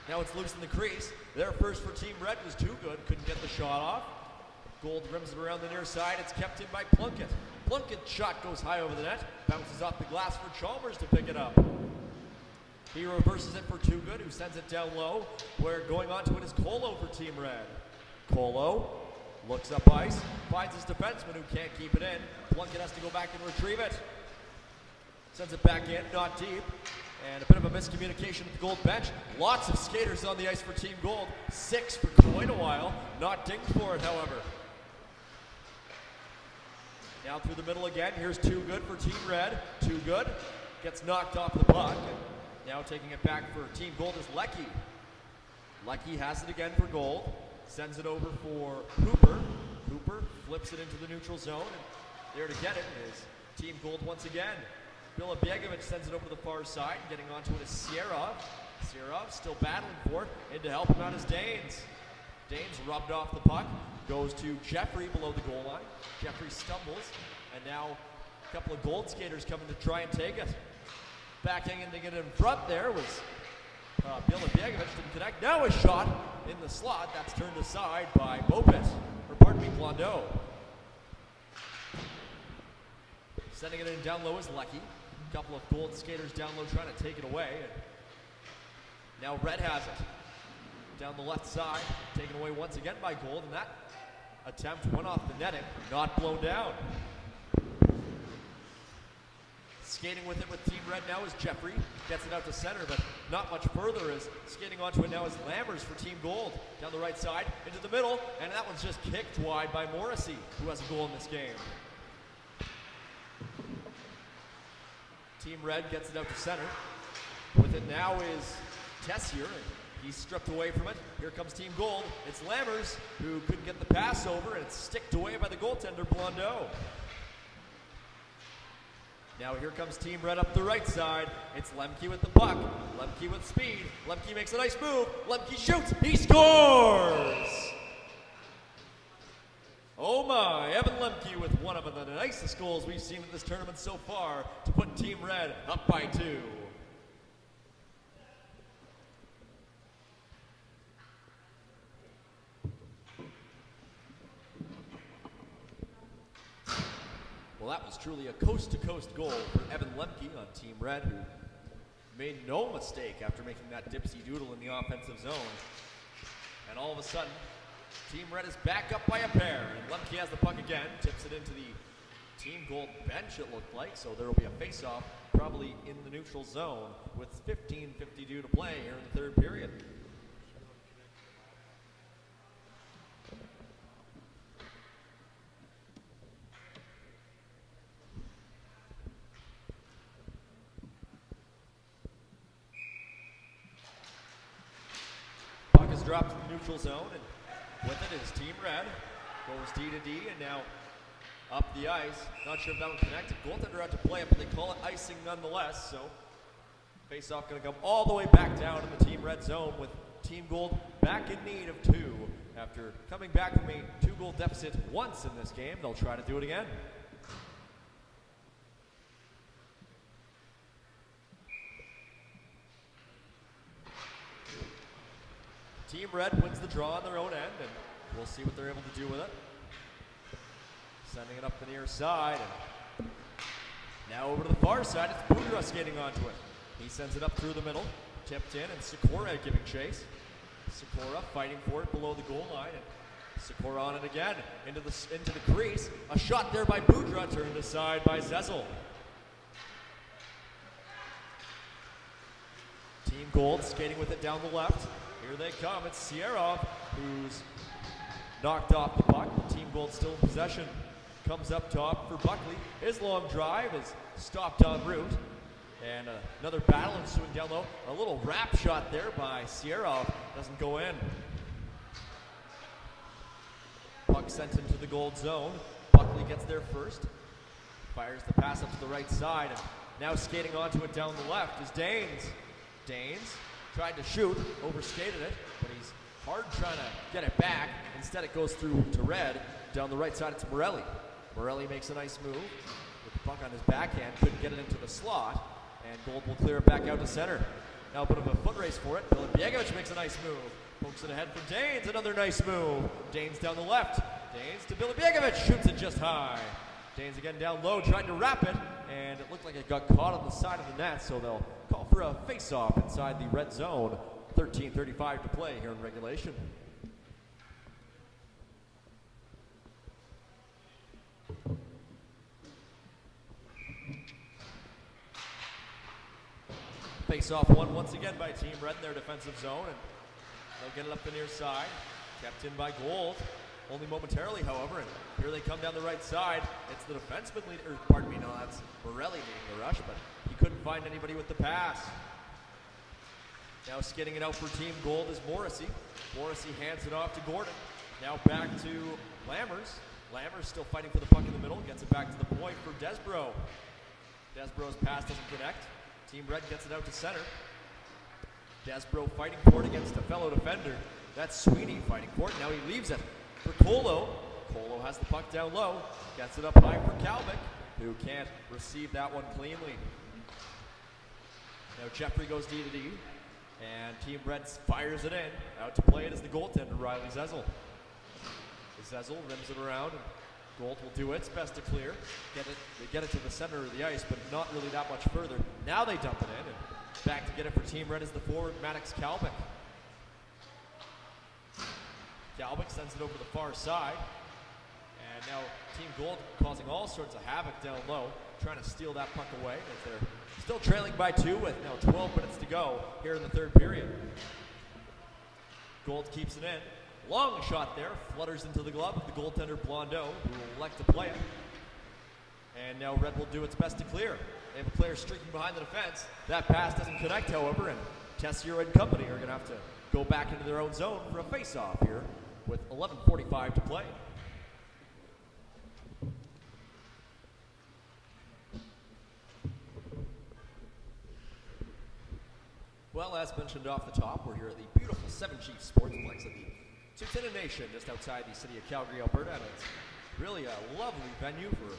Now it's loose in the crease. Their first for Team Red was too good, couldn't get the shot off. Gold rims it around the near side, it's kept in by Plunkett. Plunkett's shot goes high over the net, bounces off the glass for Chalmers to pick it up. He reverses it for Too Good, who sends it down low, where going on to it is Colo for Team Red. Colo looks up ice, finds his defenseman who can't keep it in. Plunkett has to go back and retrieve it. Sends it back in, not deep. And a bit of a miscommunication at the Gold bench. Lots of skaters on the ice for Team Gold. 6 for quite a while. Not dinged for it, however. Now through the middle again. Here's Too Good for Team Red. Too Good gets knocked off the puck. And now taking it back for Team Gold is Lecky. Lecky has it again for Gold. Sends it over for Hooper. Hooper flips it into the neutral zone. And there to get it is Team Gold once again. Bilibiegovic sends it over to the far side. Getting onto it is Sierov. Sierov still battling for it. In to help him out is Danes. Danes rubbed off the puck. Goes to Jeffrey below the goal line. Jeffrey stumbles. And now a couple of Gold skaters coming to try and take it. Backing in to get it in front there was Bilibiegovic. Didn't connect. Now a shot in the slot. That's turned aside by Bopit. Or pardon me, Blondeau. Sending it in down low is Lecky. A couple of Gold skaters down low trying to take it away. And now Red has it. Down the left side, taken away once again by Gold, and that attempt went off the netting, not blown down. Skating with it with Team Red now is Jeffrey. Gets it out to center, but not much further as skating onto it now is Lammers for Team Gold. Down the right side, into the middle, and that one's just kicked wide by Morrissey, who has a goal in this game. Team Red gets it out to center. With it now is Tessier, and he's stripped away from it. Here comes Team Gold. It's Lammers, who couldn't get the pass over, and it's sticked away by the goaltender, Blondeau. Now here comes Team Red up the right side. It's Lemke with the puck. Lemke with speed. Lemke makes a nice move. Lemke shoots. He scores! Oh my, Evan Lemke with one of the nicest goals we've seen in this tournament so far to put Team Red up by 2. Well, that was truly a coast-to-coast goal for Evan Lemke on Team Red, who made no mistake after making that dipsy doodle in the offensive zone. And all of a sudden, Team Red is back up by a pair, and Lemke has the puck again, tips it into the Team Gold bench, it looked like, so there will be a face-off probably in the neutral zone with 15:52 to play here in the third period. Puck is dropped in the neutral zone, and with it is Team Red. Goes D to D, and now up the ice. Not sure if that one connected. Goaltender had to play it, but they call it icing nonetheless. So face-off going to come all the way back down in the Team Red zone with Team Gold back in need of 2. After coming back from a 2-goal deficit once in this game, they'll try to do it again. Team Red wins the draw on their own end, and we'll see what they're able to do with it. Sending it up the near side, and now over to the far side, it's Boudreaux skating onto it. He sends it up through the middle, tipped in, and Sikora giving chase. Sikora fighting for it below the goal line, and Sikora on it again, into the crease. A shot there by Boudreaux, turned aside by Zezel. Team Gold skating with it down the left. Here they come. It's Sierov who's knocked off the puck. Team Gold still in possession. Comes up top for Buckley. His long drive is stopped en route. And another battle ensuing down low. A little wrap shot there by Sierov. Doesn't go in. Puck sent into the Gold zone. Buckley gets there first. Fires the pass up to the right side. And now skating onto it down the left is Danes. Danes tried to shoot, overskated it, but he's Hard trying to get it back. Instead it goes through to Red. Down the right side it's Morelli. Morelli makes a nice move with the puck on his backhand. Couldn't get it into the slot. And Gold will clear it back out to center. Now a bit of a foot race for it. Bilibiegovic makes a nice move. Pokes it ahead for Danes. Another nice move. Danes down the left. Danes to Bilibiegovic. Shoots it just high. Danes again down low, trying to wrap it. And it looked like it got caught on the side of the net. So they'll call for a face-off inside the red zone. 13:35 to play here in regulation. Face-off won once again by Team Red in their defensive zone, and they'll get it up the near side. Kept in by Gold, only momentarily, however, and here they come down the right side. It's the defenseman that's Morelli leading the rush, but he couldn't find anybody with the pass. Now skidding it out for Team Gold is Morrissey. Morrissey hands it off to Gordon. Now back to Lammers. Lammers still fighting for the puck in the middle, gets it back to the point for Desbro. Desbro's pass doesn't connect. Team Red gets it out to center. Desbro fighting for it against a fellow defender. That's Sweeney fighting for it. Now he leaves it for Colo. Colo has the puck down low. Gets it up high for Kalvik, who can't receive that one cleanly. Now Jeffrey goes D to D. And Team Red fires it in. Out to play it is the goaltender, Riley Zezel. Zezel rims it around, and Gold will do its best to clear. They get it to the center of the ice, but not really that much further. Now they dump it in, and back to get it for Team Red is the forward, Maddox Kalvik. Kalvik sends it over the far side. And now Team Gold causing all sorts of havoc down low, trying to steal that puck away as they're still trailing by 2 with now 12 minutes to go here in the third period. Gold keeps it in. Long shot there, flutters into the glove of the goaltender Blondeau, who will elect to play it. And now Red will do its best to clear. They have a player streaking behind the defense. That pass doesn't connect, however, and Tessier and company are going to have to go back into their own zone for a face-off here with 11:45 to play. Well, as mentioned off the top, we're here at the beautiful Seven Chiefs Sportsplex at the Tsuut'ina Nation, just outside the city of Calgary, Alberta, and it's really a lovely venue for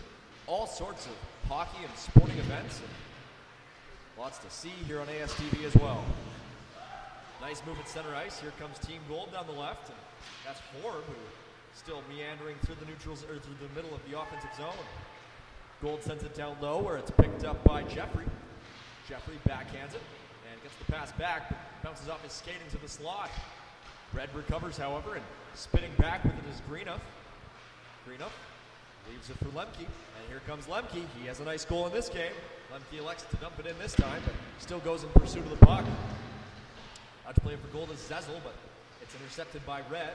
all sorts of hockey and sporting events, and lots to see here on ASTV as well. Nice move at center ice. Here comes Team Gold down the left, and that's Horb, who still meandering through the neutrals or through the middle of the offensive zone. Gold sends it down low, where it's picked up by Jeffrey. Jeffrey backhands it and gets the pass back, but bounces off his skating to the slot. Red recovers, however, and spinning back with it is Greenup. Greenup leaves it for Lemke, and here comes Lemke. He has a nice goal in this game. Lemke elects to dump it in this time, but still goes in pursuit of the puck. Out to play for Gold is Zezel, but it's intercepted by Red.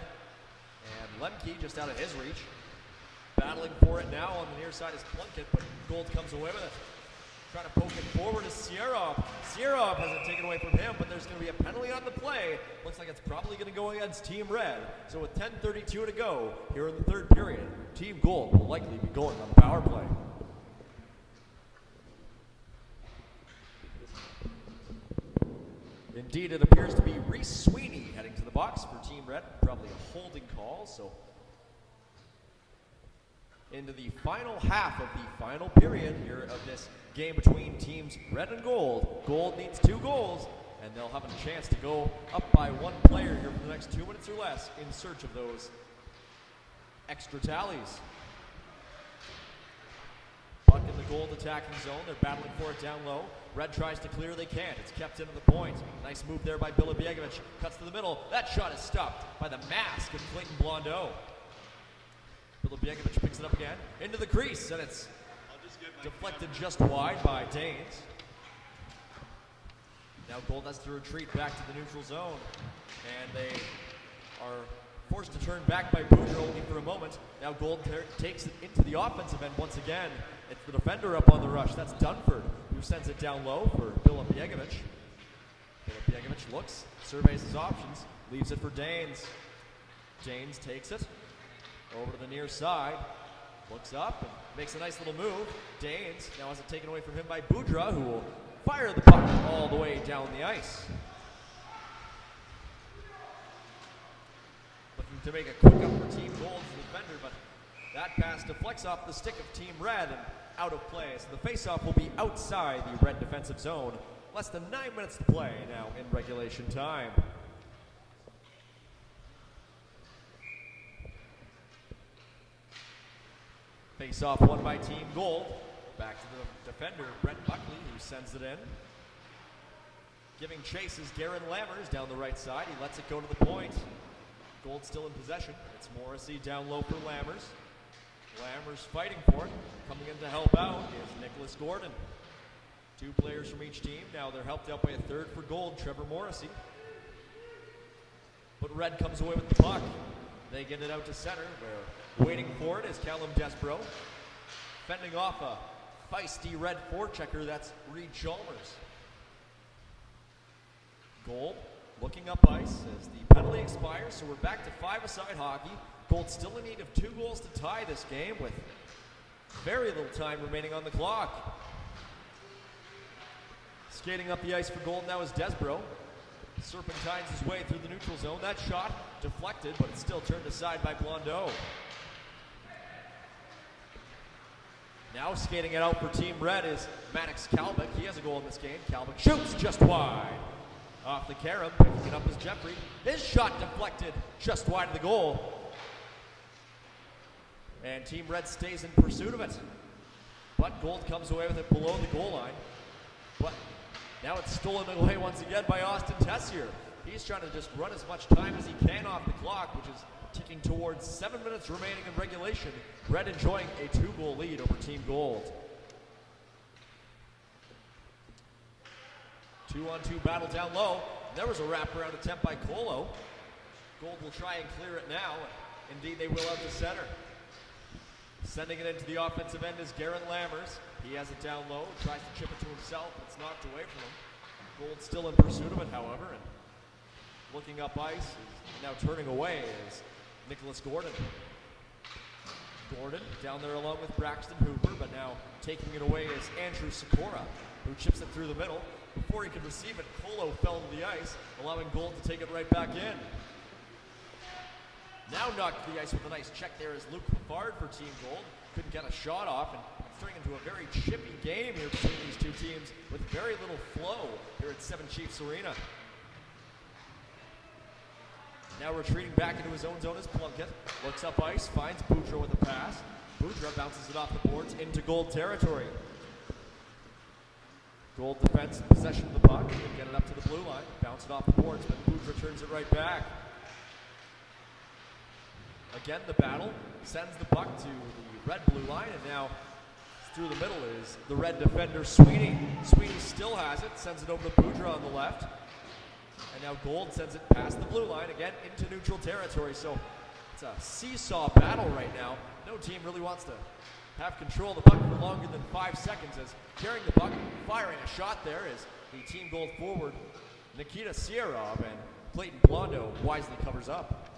And Lemke just out of his reach. Battling for it now on the near side is Plunkett, but Gold comes away with it. Trying to poke it forward is Sierov. Sierov has it taken away from him, but there's going to be a penalty on the play. Looks like it's probably going to go against Team Red. So with 10:32 to go here in the third period, Team Gold will likely be going on the power play. Indeed, it appears to be Reese Sweeney heading to the box for Team Red. Probably a holding call, so into the final half of the final period here of this game between teams Red and Gold. Gold needs 2 goals, and they'll have a chance to go up by 1 player here for the next 2 minutes or less in search of those extra tallies. Puck in the Gold attacking zone. They're battling for it down low. Red tries to clear. They can't. It's kept into the point. Nice move there by Bilibiegovic. Cuts to the middle. That shot is stopped by the mask of Clayton Blondeau. Bilibiegovic picks it up again. Into the crease, and it's deflected just wide by Danes. Now Gold has to retreat back to the neutral zone, and they are forced to turn back by Boudreau only for a moment. Now Gold takes it into the offensive end once again. It's the defender up on the rush. That's Dunford, who sends it down low for Bilibiegovic. Bilibiegovic looks, surveys his options, leaves it for Danes. Danes takes it over to the near side, looks up and makes a nice little move. Danes now has it taken away from him by Boudreau, who will fire the puck all the way down the ice. to make a quick up for Team Gold's defender, but that pass deflects off the stick of Team Red and out of play. So the faceoff will be outside the Red defensive zone. Less than 9 minutes to play now in regulation time. Face-off won by Team Gold. Back to the defender, Brent Buckley, who sends it in. Giving chase is Garen Lammers down the right side. He lets it go to the point. Gold still in possession. It's Morrissey down low for Lammers. Lammers fighting for it. Coming in to help out is Nicholas Gordon. 2 players from each team. Now they're helped out by a third for Gold, Trevor Morrissey. But Red comes away with the puck. They get it out to center, where waiting for it is Callum Desbro. Fending off a feisty Red forechecker, that's Reed Chalmers. Gold looking up ice as the penalty expires, so we're back to 5-a-side hockey. Gold still in need of 2 goals to tie this game with very little time remaining on the clock. Skating up the ice for Gold now is Desbro. Serpentines his way through the neutral zone. That shot deflected, but it's still turned aside by Blondeau. Now skating it out for Team Red is Maddox Kalbick. He has a goal in this game. Kalbick shoots just wide. Off the carom, picking it up is Jeffrey. His shot deflected just wide of the goal. And Team Red stays in pursuit of it. But Gold comes away with it below the goal line. But now it's stolen away once again by Austin Tessier. He's trying to just run as much time as he can off the clock, which is ticking towards 7 minutes remaining in regulation. Red enjoying a 2-goal lead over Team Gold. 2-on-2 battle down low. There was a wraparound attempt by Colo. Gold will try and clear it now. Indeed, they will out to center. Sending it into the offensive end is Garen Lammers. He has it down low, tries to chip it to himself. It's knocked away from him. Gold still in pursuit of it, however, and looking up ice, now turning away is Nicholas Gordon. Gordon down there along with Braxton Hooper, but now taking it away is Andrew Sikora, who chips it through the middle. Before he could receive it, Colo fell to the ice, allowing Gold to take it right back in. Now knocked to the ice with a nice check there is Luke Fafard for Team Gold. Couldn't get a shot off, and it's turning into a very chippy game here between these two teams with very little flow here at Seven Chiefs Arena. Now retreating back into his own zone is Plunkett. Looks up ice, finds Boudreau with a pass. Boudreau bounces it off the boards into Gold territory. Gold defense in possession of the puck. They get it up to the blue line, bounce it off the boards, but Boudreau turns it right back. Again, the battle sends the puck to the red-blue line, and now through the middle is the red defender, Sweeney. Sweeney still has it, sends it over to Boudreau on the left. And now Gold sends it past the blue line, again into neutral territory. So it's a seesaw battle right now. No team really wants to have control of the puck for longer than 5 seconds, as carrying the puck, firing a shot there is the Team Gold forward, Nikita Sierov, and Clayton Blondo wisely covers up.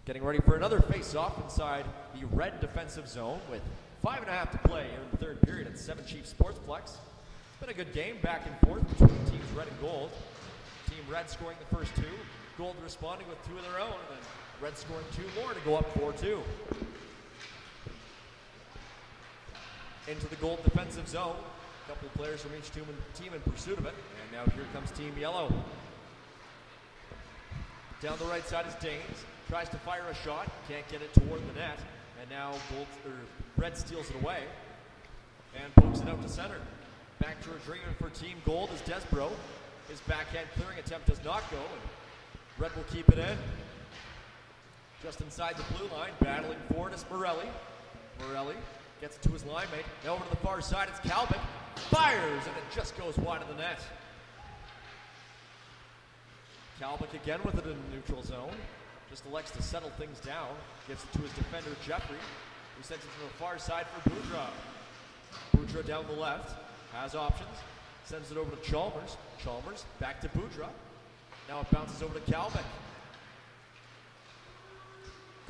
Getting ready for another face-off inside the red defensive zone with 5.5 to play here in the third period at Seven Chiefs Sportsplex. It's been a good game back and forth between teams red and gold. Team red scoring the first 2, Gold responding with 2 of their own, and then red scoring 2 more to go up 4-2. Into the Gold defensive zone. A couple of players from each team in pursuit of it. And now here comes Team Yellow. Down the right side is Danes. Tries to fire a shot, can't get it toward the net, and now Red steals it away and pokes it out to center. Back to retrieving for Team Gold is Desbro. His backhand clearing attempt does not go, and Red will keep it in. Just inside the blue line, battling for it is Morelli. Morelli gets it to his line mate. Now over to the far side, it's Kalbick. Fires, and it just goes wide of the net. Kalbick again with it in the neutral zone. Just elects to settle things down. Gives it to his defender, Jeffrey, who sends it to the far side for Boudreau. Boudreau down the left, has options. Sends it over to Chalmers. Chalmers back to Boudreau. Now it bounces over to Kalbick.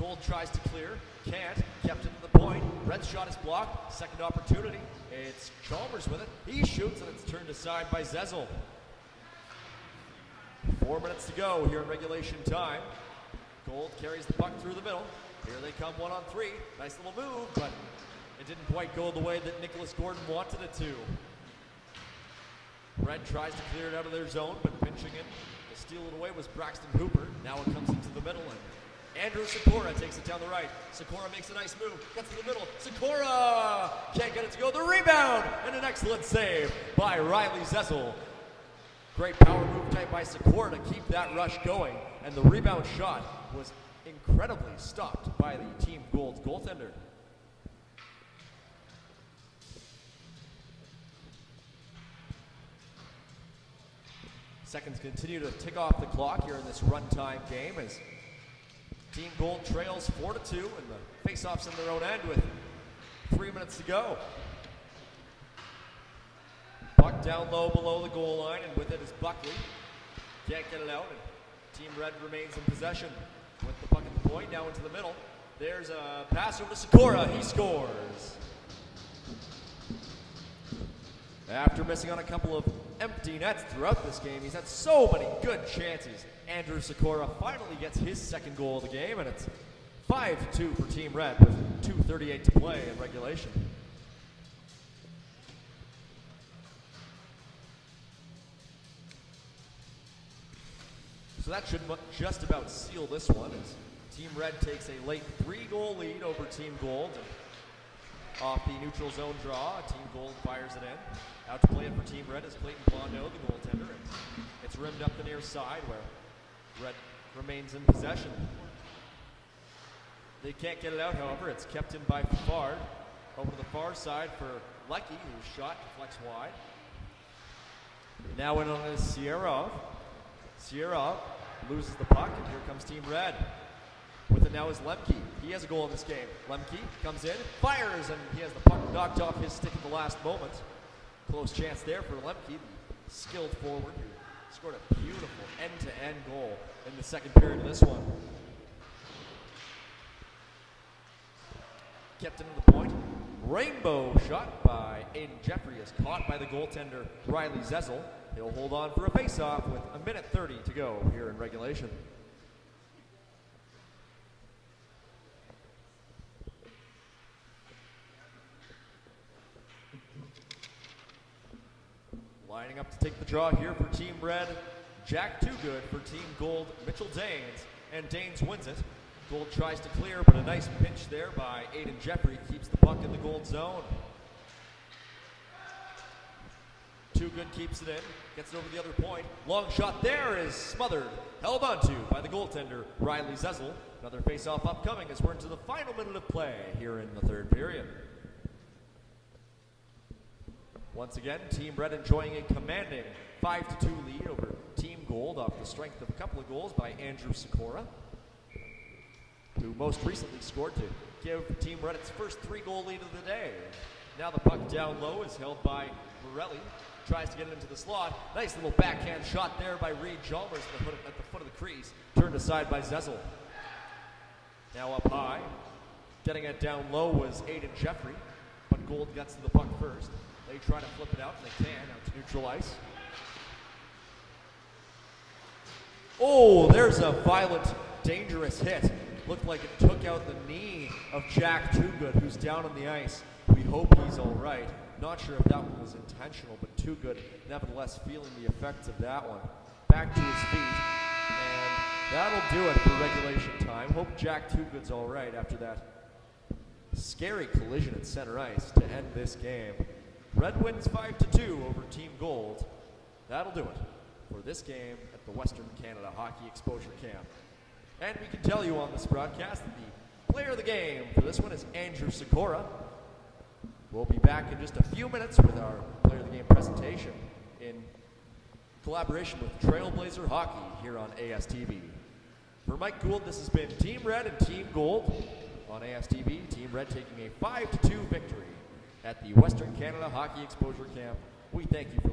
Gold tries to clear, can't, kept it to the point. Red's shot is blocked, second opportunity. It's Chalmers with it. He shoots and it's turned aside by Zezel. 4 minutes to go here in regulation time. Gold carries the puck through the middle. Here they come 1-on-3. Nice little move, but it didn't quite go the way that Nicholas Gordon wanted it to. Red tries to clear it out of their zone, but pinching it to steal it away was Braxton Hooper. Now it comes into the middle, and Andrew Sikora takes it down the right. Sikora makes a nice move, gets to the middle. Sikora can't get it to go. The rebound, and an excellent save by Riley Zezel. Great power move type by Sikora to keep that rush going, and the rebound shot was incredibly stopped by the Team Gold's goaltender. Seconds continue to tick off the clock here in this runtime game as Team Gold trails 4-2 and the face-offs in their own end with 3 minutes to go. Puck down low below the goal line, and with it is Buckley. Can't get it out, and Team Red remains in possession with the puck at the point, now into the middle. There's a pass over to Sikora. He scores. After missing on a couple of empty nets throughout this game, he's had so many good chances. Andrew Sikora finally gets his second goal of the game, and it's 5-2 for Team Red with 2:38 to play in regulation. So that should just about seal this one as Team Red takes a late 3-goal lead over Team Gold. And off the neutral zone draw, Team Gold fires it in. Out to play it for Team Red is Clayton Blondeau, the goaltender. And it's rimmed up the near side where Red remains in possession. They can't get it out, however. It's kept in by Fafard. Over to the far side for Lecky, whose shot deflects wide. Now in on is Sierra. Sierra loses the puck, and here comes Team Red. With it now is Lemke. He has a goal in this game. Lemke comes in, fires, and he has the puck knocked off his stick at the last moment. Close chance there for Lemke, the skilled forward who scored a beautiful end-to-end goal in the second period of this one. Kept into the point. Rainbow shot by Aiden Jeffrey is caught by the goaltender Riley Zezel. He'll hold on for a face-off with 1:30 to go here in regulation. Lining up to take the draw here for Team Red, Jack Toogood. For Team Gold, Mitchell Danes. And Danes wins it. Gold tries to clear, but a nice pinch there by Aiden Jeffrey keeps the puck in the Gold zone. Toogood keeps it in, gets it over the other point. Long shot there is smothered, held onto by the goaltender Riley Zezel. Another face-off upcoming as we're into the final minute of play here in the third period. Once again, Team Red enjoying a commanding 5-2 lead over Team Gold off the strength of a couple of goals by Andrew Sikora, who most recently scored to give Team Red its first 3-goal lead of the day. Now the puck down low is held by Morelli. Tries to get it into the slot. Nice little backhand shot there by Reed Chalmers at the foot of the crease. Turned aside by Zezel. Now up high. Getting it down low was Aiden Jeffrey, but Gold gets to the puck first. They try to flip it out, and they can, out to neutral ice. Oh, there's a violent, dangerous hit. Looked like it took out the knee of Jack Toogood, who's down on the ice. We hope he's all right. Not sure if that one was intentional, but Toogood nevertheless feeling the effects of that one. Back to his feet, and that'll do it for regulation time. Hope Jack Toogood's all right after that scary collision at center ice to end this game. Red wins 5-2 over Team Gold. That'll do it for this game at the Western Canada Hockey Exposure Camp. And we can tell you on this broadcast that the player of the game for this one is Andrew Sikora. We'll be back in just a few minutes with our player of the game presentation in collaboration with Trailblazer Hockey here on ASTV. For Mike Gould, this has been Team Red and Team Gold on ASTV. Team Red taking a 5-2 victory at the Western Canada Hockey Exposure Camp. We thank you for